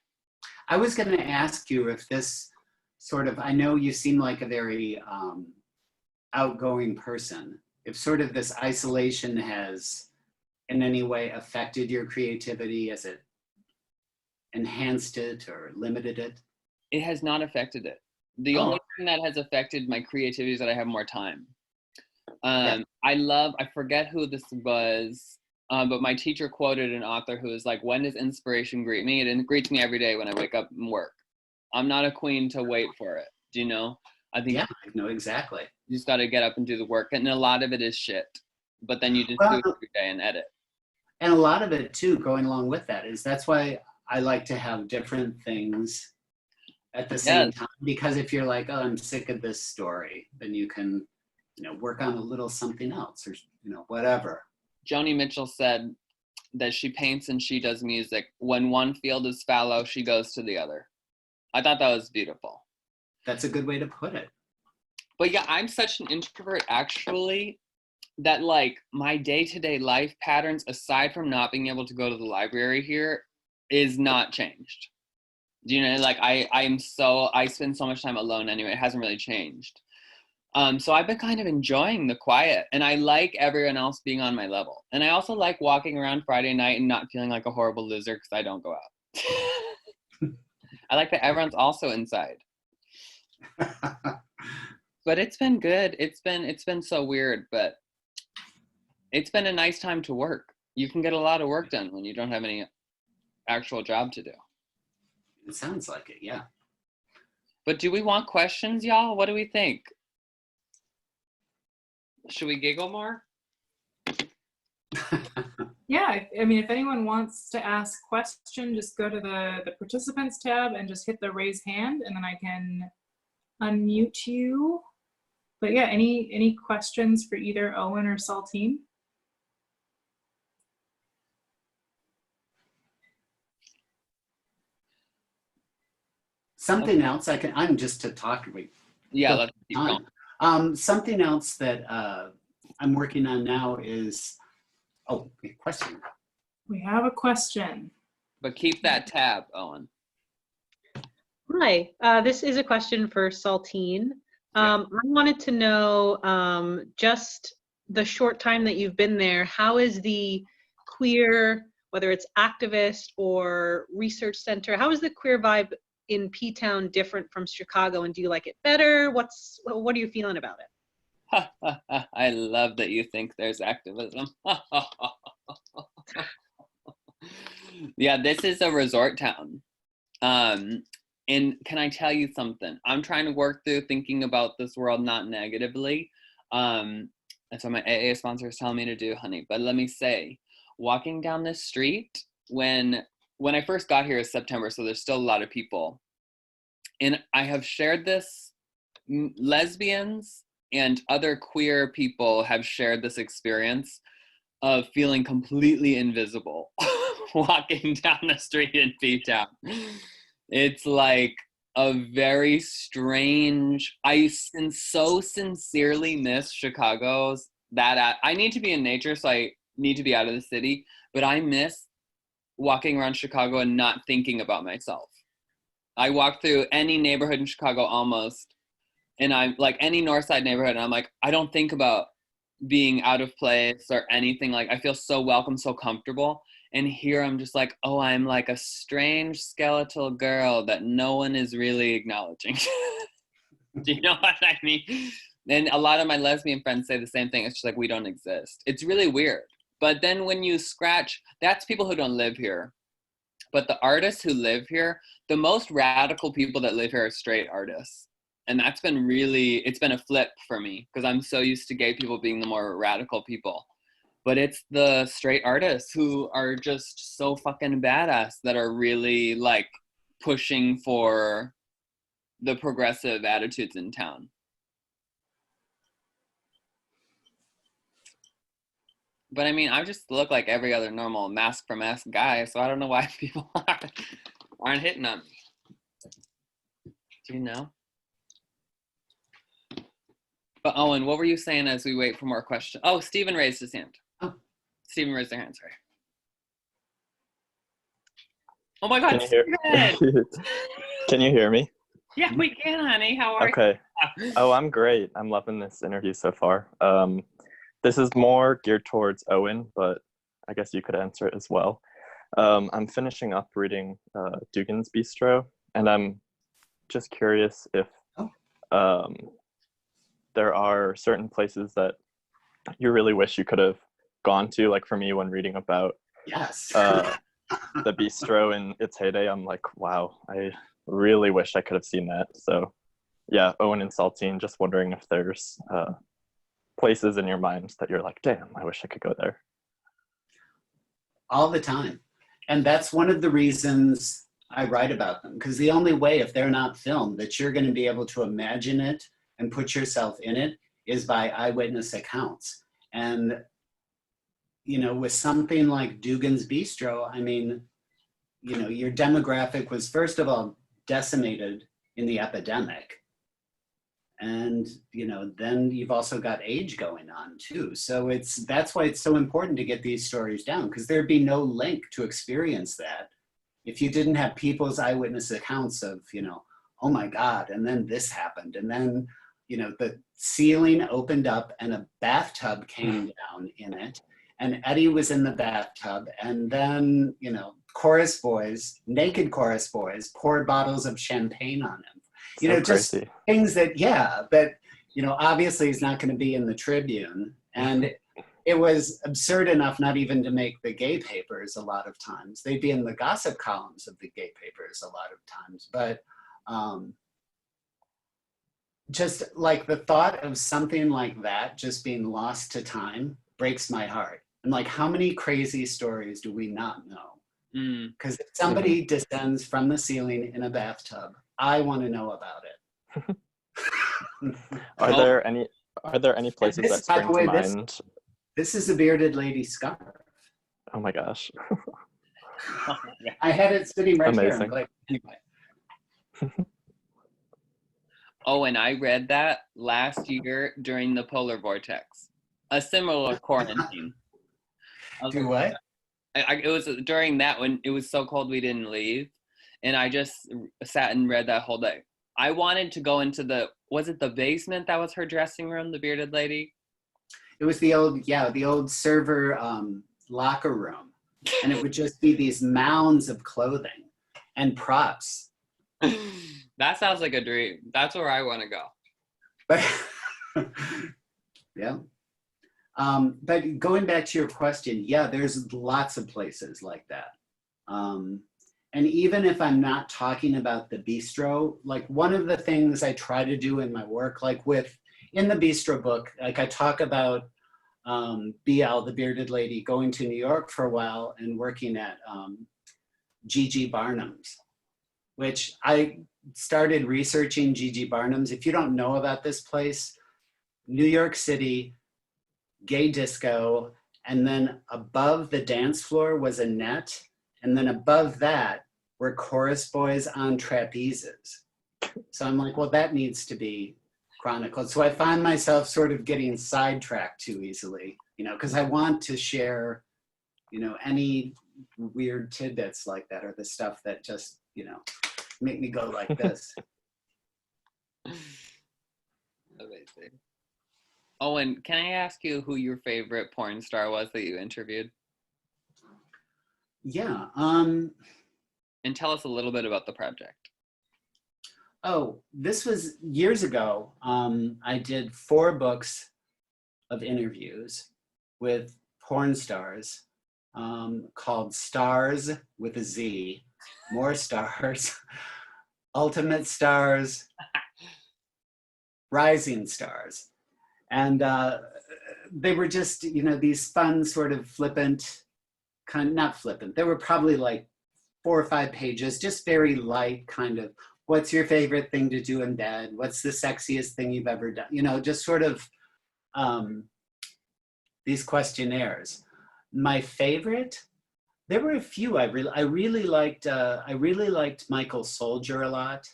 I was going to ask you if this sort of, I know you seem like a very outgoing person, if sort of this isolation has in any way affected your creativity, has it enhanced it or limited it? It has not affected it. The only thing that has affected my creativity is that I have more time. I forget who this was, but my teacher quoted an author who was like, when does inspiration greet me? It greets me every day when I wake up and work. I'm not a queen to wait for it. Do you know? I think I know exactly. You just got to get up and do the work. And a lot of it is shit. But then you just do it every day and edit. And a lot of it too, going along with that, is that's why I like to have different things at the same time, because if you're like, oh, I'm sick of this story, then you can, work on a little something else, or whatever. Joni Mitchell said that she paints and she does music. When one field is fallow, she goes to the other. I thought that was beautiful. That's a good way to put it. But yeah, I'm such an introvert actually that like my day-to-day life patterns, aside from not being able to go to the library here, is not changed. Like I spend so much time alone anyway. It hasn't really changed. So I've been kind of enjoying the quiet, and I like everyone else being on my level. And I also like walking around Friday night and not feeling like a horrible loser because I don't go out. I like that everyone's also inside. But it's been good. It's been so weird, but it's been a nice time to work. You can get a lot of work done when you don't have any actual job to do. It sounds like it, yeah. But do we want questions, y'all? What do we think? Should we giggle more? Yeah, I mean, if anyone wants to ask a question, just go to the participants tab and just hit the raise hand, and then I can unmute you. But yeah, any questions for either Owen or Saltine? Something else I'm just to talk. Yeah, let's keep going. Something else that I'm working on now is, a question. We have a question. But keep that tab, Owen. Hi, this is a question for Saltine. Yeah. I wanted to know, just the short time that you've been there, how is the queer, whether it's activist or research center, how is the queer vibe in P-Town different from Chicago, and do you like it better? What are you feeling about it? I love that you think there's activism. Yeah, this is a resort town. And can I tell you something? I'm trying to work through thinking about this world not negatively. That's what my AA sponsor is telling me to do, honey. But let me say, walking down this street, when I first got here is September, so there's still a lot of people. And I have shared this, lesbians and other queer people have shared this experience of feeling completely invisible walking down the street in P-Town. It's like a very strange, I so sincerely miss Chicago's I need to be in nature, so I need to be out of the city, but I miss walking around Chicago and not thinking about myself. I walk through any neighborhood in Chicago almost, and I'm like any North Side neighborhood, and I'm like, I don't think about being out of place or anything. Like, I feel so welcome, so comfortable. And here I'm just like, oh, I'm like a strange skeletal girl that no one is really acknowledging. Do you know what I mean? And a lot of my lesbian friends say the same thing. It's just like, we don't exist. It's really weird. But then when you scratch, that's people who don't live here. But the artists who live here, the most radical people that live here are straight artists. And that's been it's been a flip for me, because I'm so used to gay people being the more radical people. But it's the straight artists who are just so fucking badass that are really like pushing for the progressive attitudes in town. But I mean, I just look like every other normal mask for mask guy, so I don't know why people aren't hitting on me. Do you know? But Owen, what were you saying as we wait for more questions? Oh, Stephen raised his hand. Oh. Stephen raised their hand, sorry. Oh my God, Can you hear? Can you hear me? Yeah, we can, honey. How are Okay. you? Oh, I'm great. I'm loving this interview so far. This is more geared towards Owen, but I guess you could answer it as well. I'm finishing up reading Dugan's Bistro, and I'm just curious if there are certain places that you really wish you could have gone to. Like for me, when reading about Yes. the Bistro in its heyday, I'm like, wow, I really wish I could have seen that. So yeah, Owen and Saltine, just wondering if there's places in your mind that you're like, damn, I wish I could go there. All the time. And that's one of the reasons I write about them, because the only way, if they're not filmed, that you're going to be able to imagine it and put yourself in it is by eyewitness accounts. And, you know, with something like Dugan's Bistro, I mean, you know, your demographic was, first of all, decimated in the epidemic. And, you know, then you've also got age going on too. So that's why it's so important to get these stories down, because there'd be no link to experience that if you didn't have people's eyewitness accounts of, you know, oh my God, and then this happened. And then, you know, the ceiling opened up and a bathtub came down in it. And Eddie was in the bathtub. And then, you know, chorus boys, naked chorus boys, poured bottles of champagne on him. You know, just things that, yeah, but, you know, obviously he's not going to be in the Tribune. And it was absurd enough not even to make the gay papers a lot of times. They'd be in the gossip columns of the gay papers a lot of times. But just like the thought of something like that just being lost to time breaks my heart. And like, how many crazy stories do we not know? Because if somebody descends from the ceiling in a bathtub, I want to know about it. Are there any places that spring to mind? This is a bearded lady scarf. Oh my gosh. I had it sitting right Amazing. here. Like, anyway. Oh, and I read that last year during the polar vortex, a similar quarantine. Do what? It was during that when it was so cold we didn't leave, and I just sat and read that whole day. I wanted to go into was it the basement that was her dressing room, the bearded lady? It was the old server locker room. And it would just be these mounds of clothing and props. That sounds like a dream. That's where I want to go. But yeah. But going back to your question, yeah, there's lots of places like that. And even if I'm not talking about the bistro, like one of the things I try to do in my work, like in the bistro book, like I talk about BL, the bearded lady, going to New York for a while and working at G.G. Barnum's, which I started researching G.G. Barnum's. If you don't know about this place, New York City, gay disco, and then above the dance floor was a net, and then above that were chorus boys on trapezes. So I'm like, well, that needs to be chronicled. So I find myself sort of getting sidetracked too easily, because I want to share, any weird tidbits like that, or the stuff that just, make me go like this. Amazing. Owen, can I ask you who your favorite porn star was that you interviewed? Yeah. And tell us a little bit about the project. Oh, this was years ago. I did 4 books of interviews with porn stars called Stars with a Z, More Stars, Ultimate Stars, Rising Stars. And they were just, these fun sort of flippant, not flippant, they were probably like 4 or 5 pages, just very light kind of, what's your favorite thing to do in bed? What's the sexiest thing you've ever done? Just sort of these questionnaires. My favorite, there were a few. I really liked Michael Soldier a lot.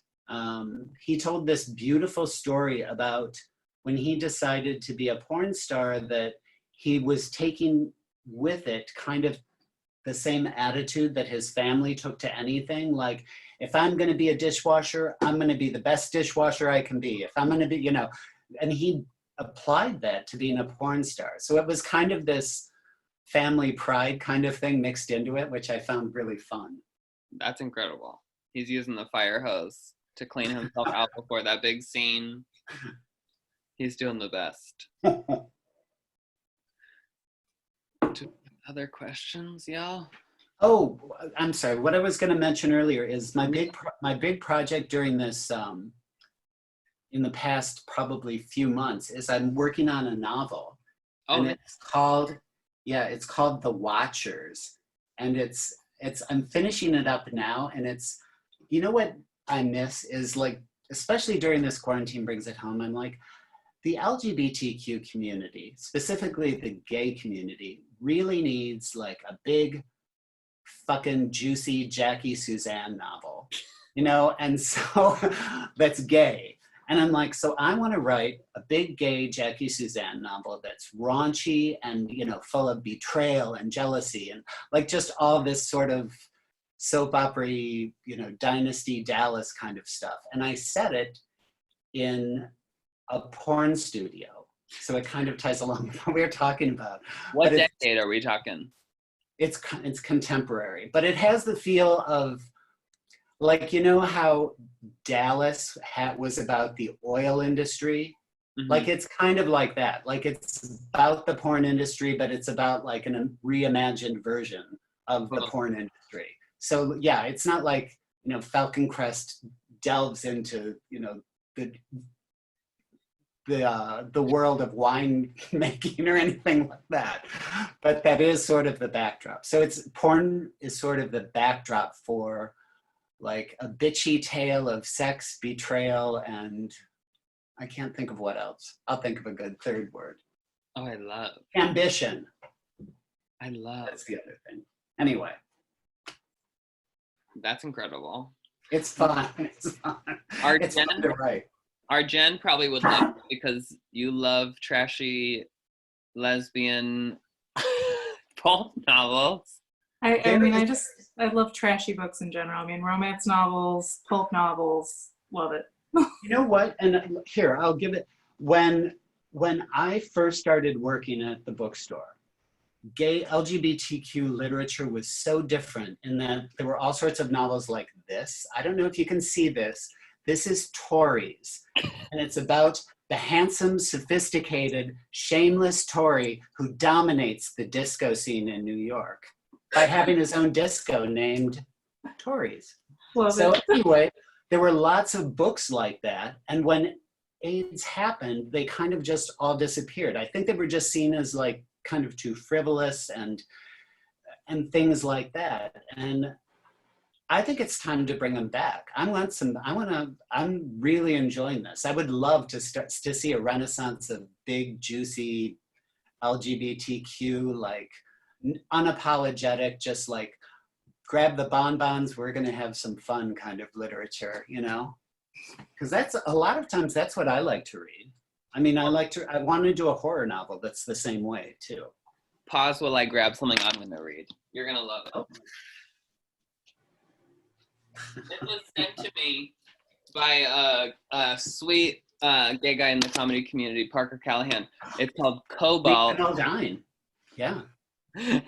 He told this beautiful story about when he decided to be a porn star, that he was taking with it kind of the same attitude that his family took to anything. Like, if I'm going to be a dishwasher, I'm going to be the best dishwasher I can be. If I'm going to be, and he applied that to being a porn star. So it was kind of this family pride kind of thing mixed into it, which I found really fun. That's incredible. He's using the fire hose to clean himself out before that big scene. He's doing the best. Other questions, y'all? Oh, I'm sorry. What I was going to mention earlier is my big project during this, in the past probably few months, is I'm working on a novel. Oh, and it's called The Watchers. And I'm finishing it up now. And what I miss is, like, especially during this quarantine brings it home. I'm like, the LGBTQ community, specifically the gay community, really needs like a big fucking juicy Jackie Suzanne novel, and so that's gay. And I'm like, so I want to write a big gay Jackie Suzanne novel that's raunchy and, full of betrayal and jealousy and like just all this sort of soap opera-y, Dynasty Dallas kind of stuff. And I set it in a porn studio. So it kind of ties along with what we were talking about. What decade are we talking? It's contemporary, but it has the feel of, like, how Dallas was about the oil industry? Mm-hmm. Like, it's kind of like that. Like, it's about the porn industry, but it's about like a reimagined version of the porn industry. So yeah, it's not like, Falcon Crest delves into, the world of wine making or anything like that, but that is sort of the backdrop. So porn is sort of the backdrop for like a bitchy tale of sex, betrayal, and I can't think of what else. I'll think of a good third word. Oh, I love. Ambition. I love. That's the other thing. Anyway. That's incredible. It's fun. It's fun. It's fun to write. Our Jen probably would love it because you love trashy lesbian pulp novels. I love trashy books in general. I mean, romance novels, pulp novels, love it. You know what? And here, I'll give it, when I first started working at the bookstore, gay LGBTQ literature was so different in that there were all sorts of novels like this. I don't know if you can see this. This is Tories, and it's about the handsome, sophisticated, shameless Tory who dominates the disco scene in New York by having his own disco named Tories. Love So it. anyway, there were lots of books like that, and when AIDS happened, they kind of just all disappeared. I think they were just seen as like kind of too frivolous and things like that. And I think it's time to bring them back. I'm really enjoying this. I would love to see a renaissance of big, juicy LGBTQ, like unapologetic, just like grab the bonbons, we're gonna have some fun kind of literature, you know? Because that's a lot of times that's what I like to read. I mean, I want to do a horror novel that's the same way too. Pause while I grab something I'm gonna read. You're gonna love it. Oh. It was sent to me by a sweet gay guy in the comedy community, Parker Callahan. It's called Cobalt. Dine. Yeah.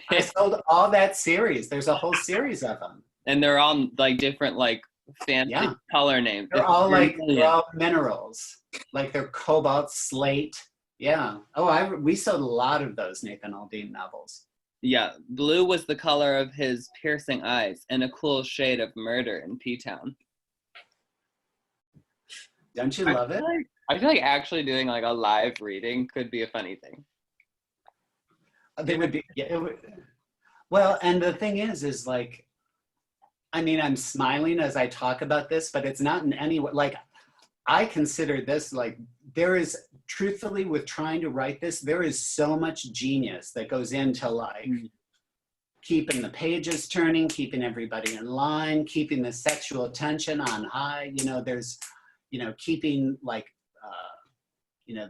I sold all that series. There's a whole series of them. And they're all like different, like fancy color names. They're all minerals. Like they're cobalt, slate. Yeah. Oh, we sold a lot of those Nathan Aldean novels. Yeah, blue was the color of his piercing eyes and a cool shade of murder in P-Town. Don't you love it? I feel like actually doing like a live reading could be a funny thing. They would be, yeah, well, and the thing is like, I mean, I'm smiling as I talk about this, but it's not in any way, like, I consider this like, there is, truthfully, with trying to write this, there is so much genius that goes into like keeping the pages turning, keeping everybody in line, keeping the sexual tension on high, you know, there's, you know, keeping like, you know,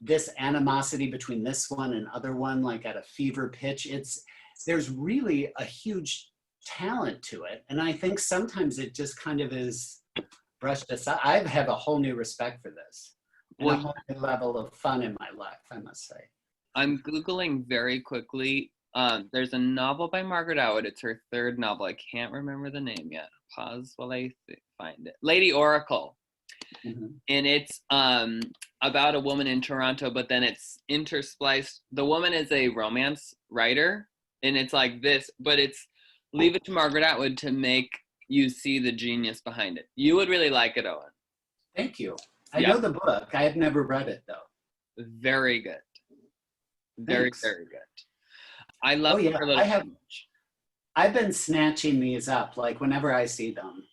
this animosity between this one and other one, like at a fever pitch. There's really a huge talent to it. And I think sometimes it just kind of is brushed aside. I have a whole new respect for this. And a whole new level of fun in my life, I must say. I'm Googling very quickly. There's a novel by Margaret Atwood. It's her third novel. I can't remember the name yet. Pause while I find it. Lady Oracle. Mm-hmm. And it's about a woman in Toronto, but then it's interspliced. The woman is a romance writer, and it's like this, but it's leave it to Margaret Atwood to make you see the genius behind it. You would really like it, Owen. Thank you. I know the book. I have never read it, though. Very good. Very, very good. I love her little I've been snatching these up, like, whenever I see them.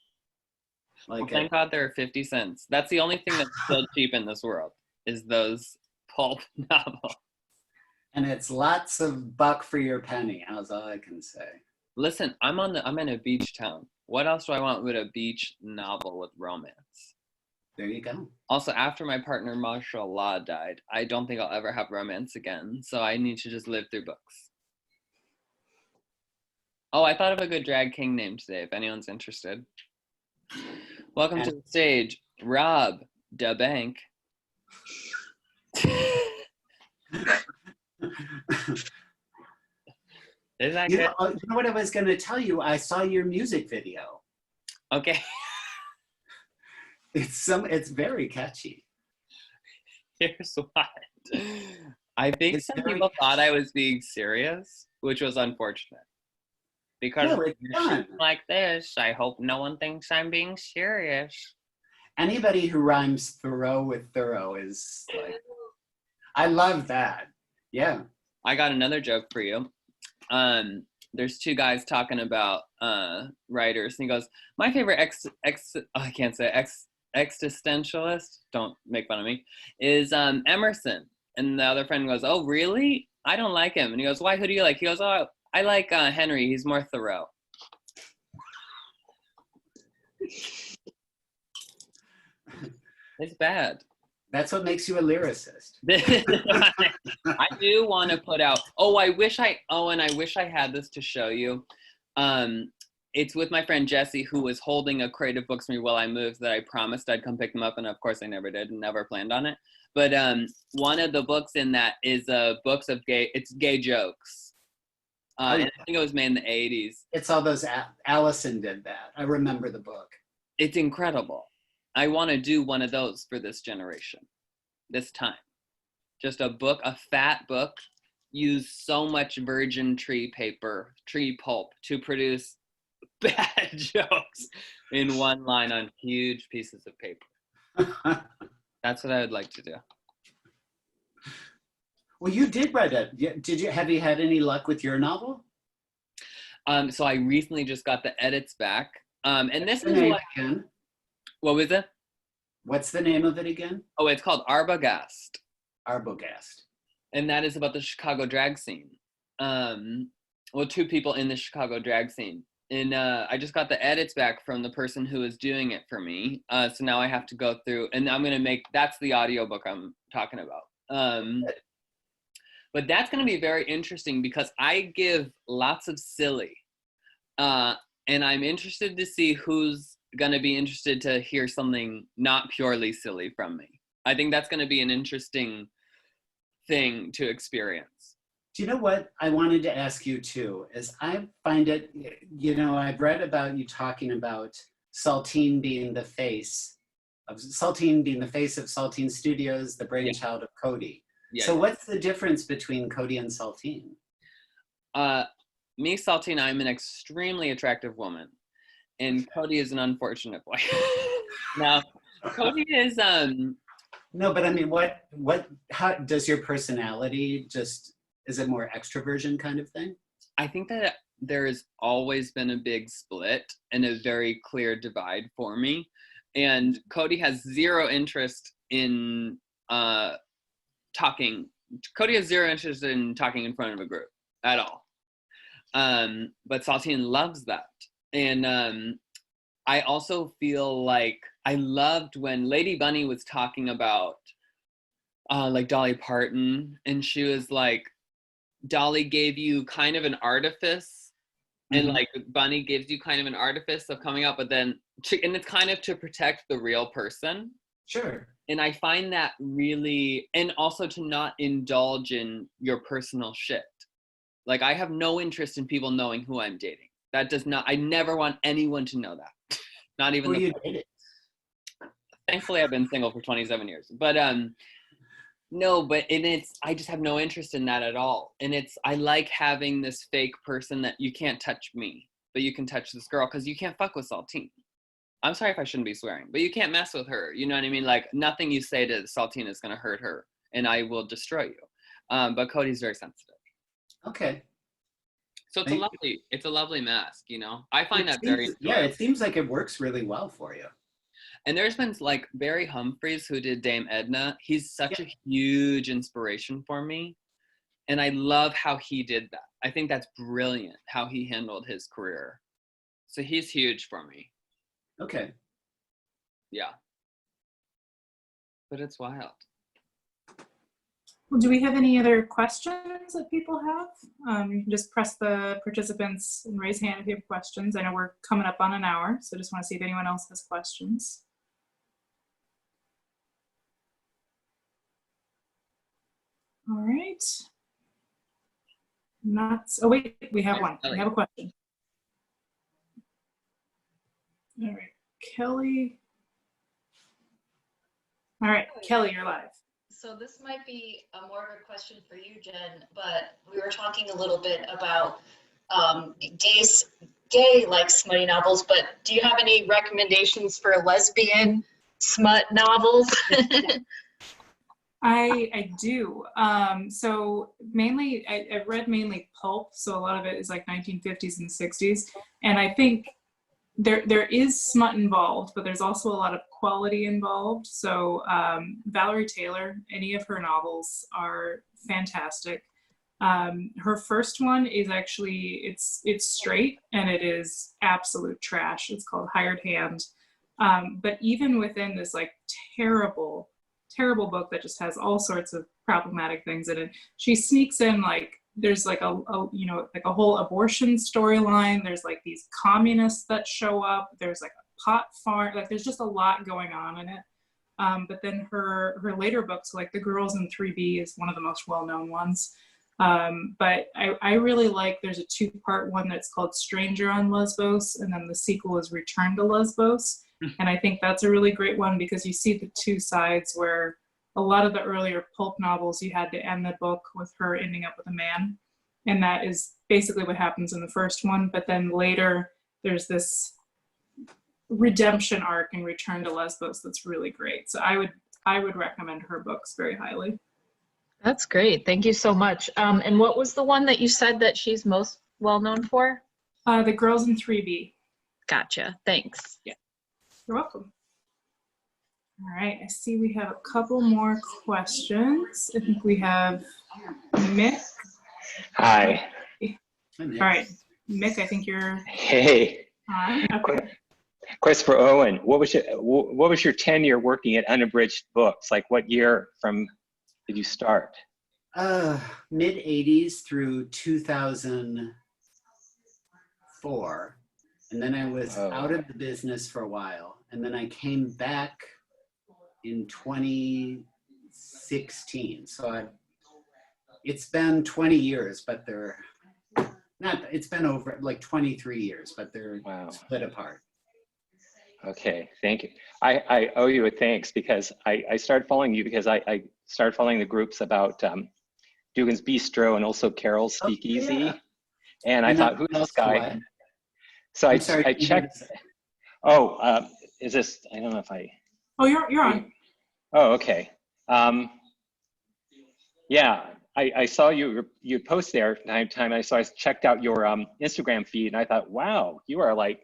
Like, well, thank God there are 50 cents. That's the only thing that's still cheap in this world, is those pulp novels. And it's lots of buck for your penny. That's all I can say. Listen, I'm in a beach town. What else do I want with a beach novel with romance? There you go. Also, after my partner Marshall Law died, I don't think I'll ever have romance again. So I need to just live through books. Oh, I thought of a good drag king name today, if anyone's interested. Welcome to the stage, Rob DeBank. Is that good? You know what I was going to tell you? I saw your music video. Okay. It's very catchy. Here's what. I think some people thought I was being serious, which was unfortunate. Because like this, I hope no one thinks I'm being serious. Anybody who rhymes thorough with thorough is like, I love that. Yeah. I got another joke for you. There's two guys talking about writers, and he goes, my favorite existentialist, don't make fun of me, is Emerson. And the other friend goes, oh, really? I don't like him. And he goes, why? Who do you like? He goes, oh, I like Henry. He's more thorough. It's bad. That's what makes you a lyricist. I do want to put out, I wish I had this to show you. it's with my friend Jesse, who was holding a crate of books for me while I moved that I promised I'd come pick them up, and of course I never did and never planned on it. But one of the books in that is books of gay jokes. And I think it was made in the 80s. It's all those, Allison did that. I remember the book. It's incredible. I want to do one of those for this generation, this time. Just a book, a fat book, use so much virgin tree pulp to produce bad jokes in one line on huge pieces of paper. That's what I would like to do. Well, you did write it. Have you had any luck with your novel? So I recently just got the edits back. And this is what was it? What's the name of it again? Oh, it's called Arbogast. Arbogast. And that is about the Chicago drag scene. Well, two people in the Chicago drag scene. And I just got the edits back from the person who was doing it for me. So now I have to go through, and I'm going to that's the audiobook I'm talking about. But that's going to be very interesting because I give lots of silly. And I'm interested to see who's going to be interested to hear something not purely silly from me. I think that's going to be an interesting thing to experience. Do you know what I wanted to ask you too, is I find it, I've read about you talking about Saltine being the face of Saltine Studios, the brainchild of Cody. Yeah, so what's the difference between Cody and Saltine? Me, Saltine, I'm an extremely attractive woman, and Cody is an unfortunate boy. Now, Cody is No, but I mean, how does your personality is it more extroversion kind of thing? I think that there has always been a big split and a very clear divide for me. And Cody has zero interest in talking. Cody has zero interest in talking in front of a group at all. But Saltine loves that. And I also feel like I loved when Lady Bunny was talking about like Dolly Parton, and she was like, Dolly gave you kind of an artifice, and like Bunny gives you kind of an artifice of coming up, but then, and it's kind of to protect the real person. Sure. And I find that really, and also to not indulge in your personal shit. Like, I have no interest in people knowing who I'm dating. I never want anyone to know that. Not even you dating? Thankfully, I've been single for 27 years. But no, but I just have no interest in that at all. And I like having this fake person that you can't touch me, but you can touch this girl, because you can't fuck with Saltine. I'm sorry if I shouldn't be swearing, but you can't mess with her. You know what I mean? Like, nothing you say to Saltine is going to hurt her, and I will destroy you. But Cody's very sensitive. Okay. So it's a lovely mask, I find that very enjoyable. Yeah, it seems like it works really well for you. And there's been like Barry Humphries, who did Dame Edna. He's such a huge inspiration for me. And I love how he did that. I think that's brilliant, how he handled his career. So he's huge for me. Okay. Yeah. But it's wild. Well, do we have any other questions that people have? You can just press the participants and raise hand if you have questions. I know we're coming up on an hour, so just want to see if anyone else has questions. All right. Oh wait, we have one. We have a question. All right, Kelly. All right, Kelly, you're live. So this might be more of a question for you, Jen, but we were talking a little bit about gay like smutty novels, but do you have any recommendations for lesbian smut novels? I do. So mainly, I've read mainly pulp, so a lot of it is like 1950s and 60s, and I think there is smut involved, but there's also a lot of quality involved. So Valerie Taylor, any of her novels are fantastic. Her first one is actually, it's straight, and it is absolute trash. It's called Hired Hand. But even within this like terrible book that just has all sorts of problematic things in it, she sneaks in like there's like a you know, like a whole abortion storyline. There's like these communists that show up. There's like a pot farm. Like there's just a lot going on in it. But then her later books, like The Girls in 3B, is one of the most well-known ones. But I really like, there's a 2-part one that's called Stranger on Lesbos, and then the sequel is Return to Lesbos. And I think that's a really great one because you see the two sides where a lot of the earlier pulp novels, you had to end the book with her ending up with a man. And that is basically what happens in the first one. But then later, there's this redemption arc in Return to Lesbos that's really great. So I would recommend her books very highly. That's great. Thank you so much. And what was the one that you said that she's most well known for? The Girls in 3B. Gotcha. Thanks. Yeah. You're welcome. All right, I see we have a couple more questions. I think we have Mick. Hi. All right, Mick, I think you're Hey. on. Okay. Question for Owen. What was your tenure working at Unabridged Books? Like what year did you start? Mid 80s through 2004. And then I was out of the business for a while. And then I came back in 2016. So it's been 20 years, but it's been over like 23 years, but they're split apart. Okay, thank you. I owe you a thanks because I started following you because I started following the groups about Dugan's Bistro and also Carol's Speakeasy. Yeah. And I thought, who's this guy? So I checked. Is this, I don't know if I. Oh, you're on. Oh, okay. Yeah, I saw you post there time. I checked out your Instagram feed and I thought, wow, you are like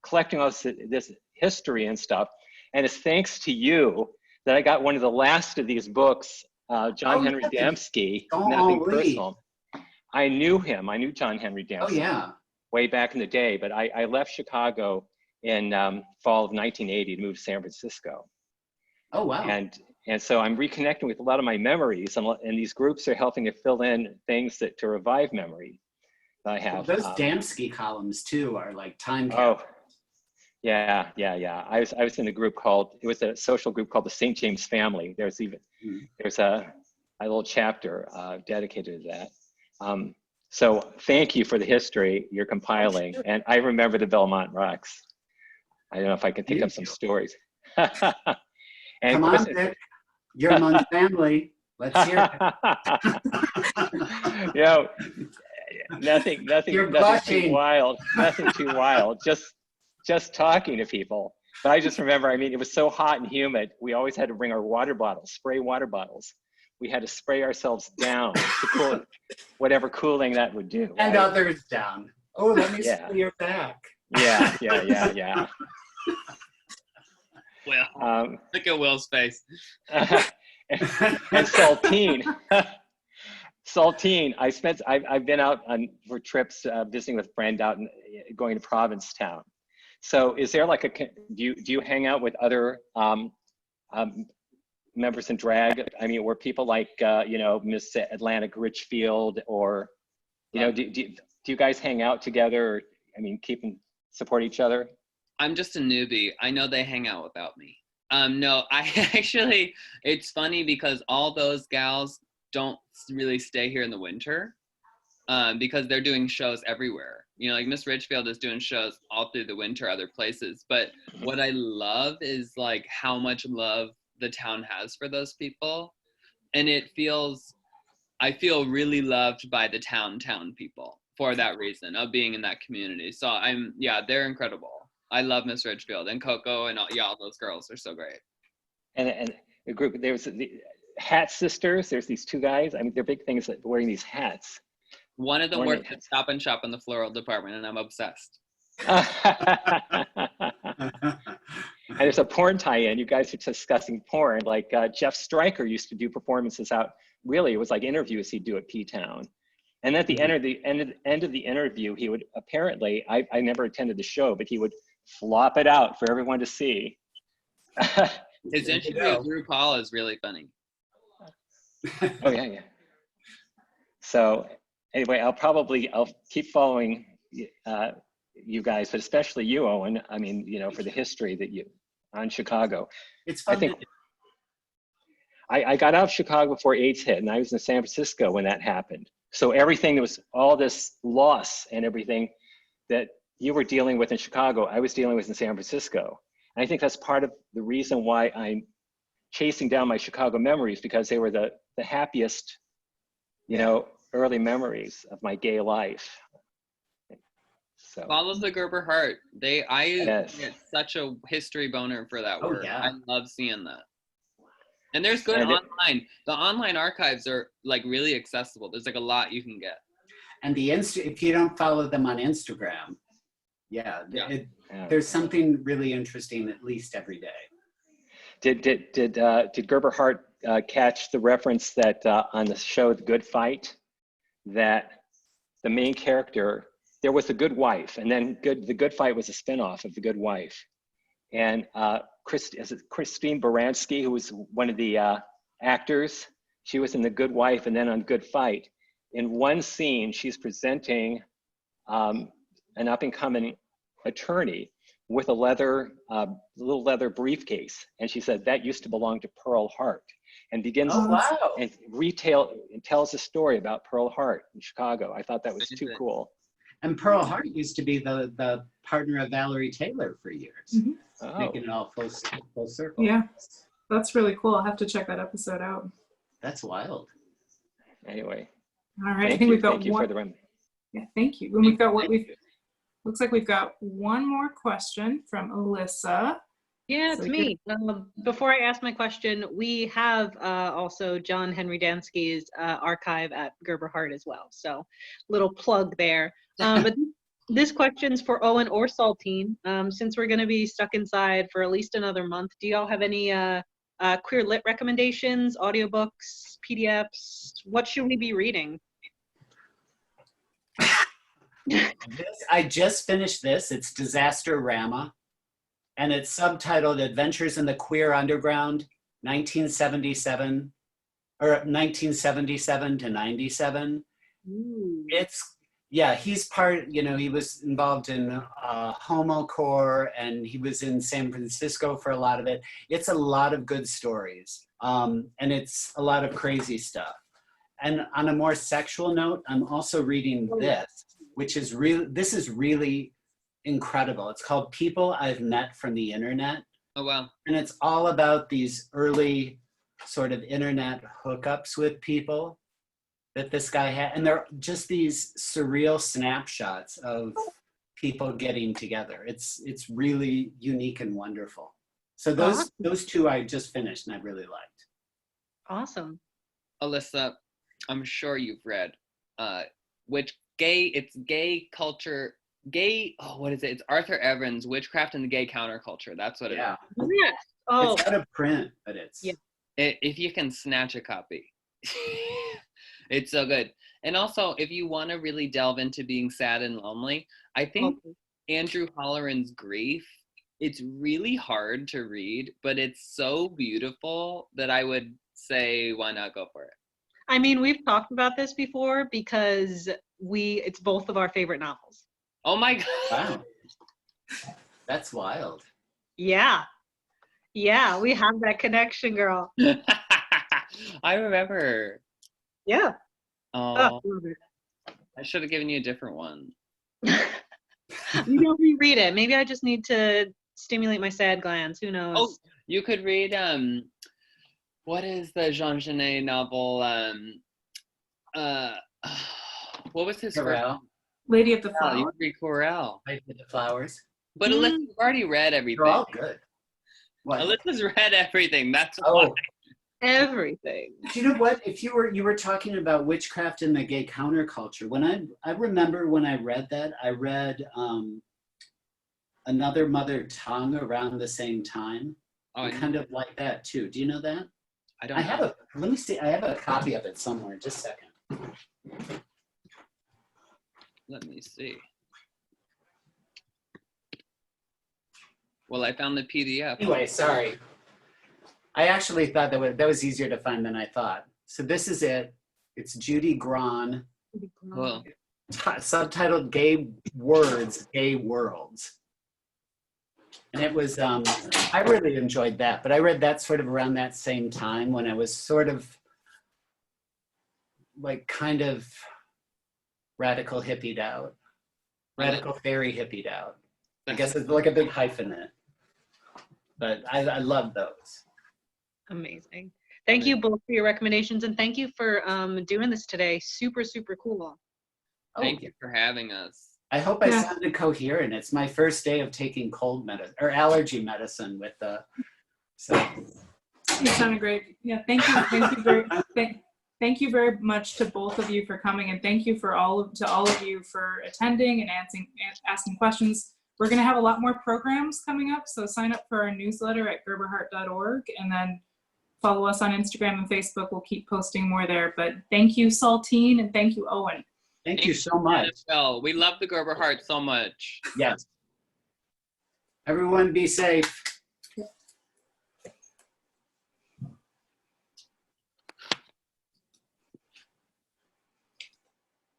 collecting all this history and stuff. And it's thanks to you that I got one of the last of these books, John Henry Dembski, Nothing Personal. I knew him. I knew John Henry Dembski way back in the day, but I left Chicago in fall of 1980 to move to San Francisco. Oh, wow. And so I'm reconnecting with a lot of my memories, and these groups are helping to fill in things to revive memory that I have. Well, those Dembski columns too are like time capsules. Oh, yeah. I was in a group it was a social group called the St. James Family. There's a little chapter dedicated to that. So thank you for the history you're compiling. And I remember the Belmont Rocks. I don't know if I can pick up some stories. And come on, Nick. You're among family. Let's hear it. Nothing too wild. Nothing too wild. Just talking to people. But I just remember, it was so hot and humid. We always had to bring our water bottles, spray water bottles. We had to spray ourselves down to cool whatever cooling that would do. And others down. Oh, let me spray your back. Yeah. Well, look at Will's face. And Saltine. I've been out for trips visiting with a friend out and going to Provincetown. So is there like do you hang out with other members in drag? Were people like Miss Atlantic Richfield, or do you guys hang out together? Support each other? I'm just a newbie. I know they hang out without me. No, I actually, it's funny because all those gals don't really stay here in the winter because they're doing shows everywhere. Like Miss Richfield is doing shows all through the winter, other places. But what I love is like how much love the town has for those people. And I feel really loved by the town people for that reason of being in that community. So they're incredible. I love Miss Ridgefield and Coco and all those girls are so great. And the group, there's the Hat Sisters. There's these two guys. they're big things like wearing these hats. One of them works at Stop and Shop in the floral department, and I'm obsessed. And there's a porn tie-in. You guys are discussing porn. Like Jeff Stryker used to do performances out. Really, it was like interviews he'd do at P-Town. And at the end of the interview, he would apparently, I never attended the show, but he would flop it out for everyone to see. His interview with RuPaul is really funny. Oh, yeah. So anyway, I'll keep following you guys, but especially you, Owen. I mean, you know, for the history that you on Chicago. It's I fun. think I got out of Chicago before AIDS hit, and I was in San Francisco when that happened. So everything that was all this loss and everything that you were dealing with in Chicago, I was dealing with in San Francisco. And I think that's part of the reason why I'm chasing down my Chicago memories, because they were the happiest, you know, early memories of my gay life. So Follow the Gerber Heart. I Yes. get such a history boner for that Oh, work. yeah. I love seeing that. And there's good And online. The online archives are like really accessible. There's like a lot you can get. And if you don't follow them on Instagram, Yeah. there's something really interesting at least every day. Did Gerber Hart catch the reference that on the show The Good Fight, that the main character, there was the good wife, and then The Good Fight was a spinoff of The Good Wife, and Christine Baranski, who was one of the actors, she was in The Good Wife, and then on Good Fight. In one scene, she's presenting an up-and-coming attorney with a little leather briefcase, and she said that used to belong to Pearl Hart, and begins and tells a story about Pearl Hart in Chicago. I thought that was too cool. And Pearl Hart used to be the partner of Valerie Taylor for years, making it all full circle. Yeah, that's really cool. I'll have to check that episode out. That's wild. Anyway, all right, I think we've got thank you one. for the Yeah, thank you. And we've got looks like we've got one more question from Alyssa. Yeah, So it's me. Before I ask my question, we have also John Henry Dansky's archive at Gerber Hart as well. So little plug there. But this question's for Owen or Saltine. Since we're going to be stuck inside for at least another month, do y'all have any queer lit recommendations, audiobooks, PDFs? What should we be reading? I just finished this. It's Disaster-Rama, and it's subtitled Adventures in the Queer Underground, 1977 to 97. Ooh. He's he was involved in homocore, and he was in San Francisco for a lot of it. It's a lot of good stories, and it's a lot of crazy stuff. And on a more sexual note, I'm also reading this, which is really incredible. It's called People I've Met from the Internet. Oh, wow. And it's all about these early sort of internet hookups with people that this guy had. And they're just these surreal snapshots of people getting together. It's really unique and wonderful. So those two I just finished and I really liked. Awesome. Alyssa, I'm sure you've read it's Arthur Evans, Witchcraft and the Gay Counterculture. That's what it is. Yes. Oh, It's out of print, but it's If you can snatch a copy. It's so good. And also, if you want to really delve into being sad and lonely, I think Andrew Holleran's Grief, it's really hard to read, but it's so beautiful that I would say, why not go for it? I mean, we've talked about this before because it's both of our favorite novels. Oh my God. wow. That's wild. Yeah. Yeah, we have that connection, girl. I remember. Yeah. Oh, I should have given you a different one. You don't reread it. Maybe I just need to stimulate my sad glands. Who knows? Oh, you could read what is the Jean Genet novel? What was his first? Lady of the Oh, you Flower. could read Corel. Lady of the Flowers. But Alyssa, you've already read everything. They're all good. What? Alyssa's read everything. That's Oh. why. Everything. Do you know what? If you were talking about witchcraft and the gay counterculture, when I remember when I read that, I read Another Mother Tongue around the same time. Oh, Kind of like that too. Do you know that? I don't I know. have let me see. I have a copy of it somewhere. Just a second. Let me see. Well, I found the PDF. Anyway, sorry. I actually thought that was easier to find than I thought. So this is it. It's Judy Grahn. Cool. Subtitled Gay Words, Gay Worlds. And it was, I really enjoyed that, but I read that sort of around that same time when I was sort of like kind of radical hippied out. Radical fairy hippied out. I guess it's like a big hyphen in it. But I love those. Amazing. Thank you both for your recommendations, and thank you for doing this today. Super, super cool. Thank you for having us. I hope I sounded coherent. It's my first day of taking cold medicine or allergy medicine with so. You sounded great. Yeah, thank you very much to both of you for coming, and thank you for all of you for attending and asking questions. We're going to have a lot more programs coming up, so sign up for our newsletter at gerberhart.org, and then follow us on Instagram and Facebook. We'll keep posting more there. But thank you, Saltine, and thank you, Owen. Thank you so much. We love the Gerber Heart so much. Yes. Everyone be safe.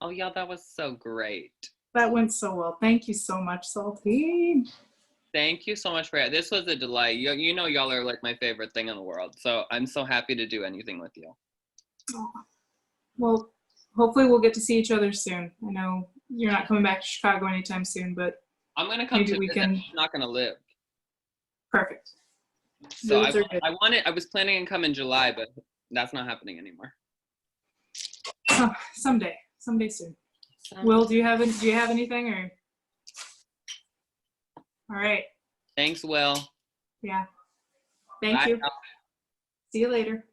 Oh yeah, that was so great. That went so well. Thank you so much, Saltine. Thank you so much for it. This was a delight. You know y'all are like my favorite thing in the world. So I'm so happy to do anything with you. Well, hopefully we'll get to see each other soon. I know you're not coming back to Chicago anytime soon, but I'm going to come maybe to we visit. can. I'm not going to live. Perfect. So Those are good. I was planning to come in July, but that's not happening anymore. Oh, someday soon. Will, do you have anything or? All right. Thanks, Will. Yeah. Thank Bye. you. See you later.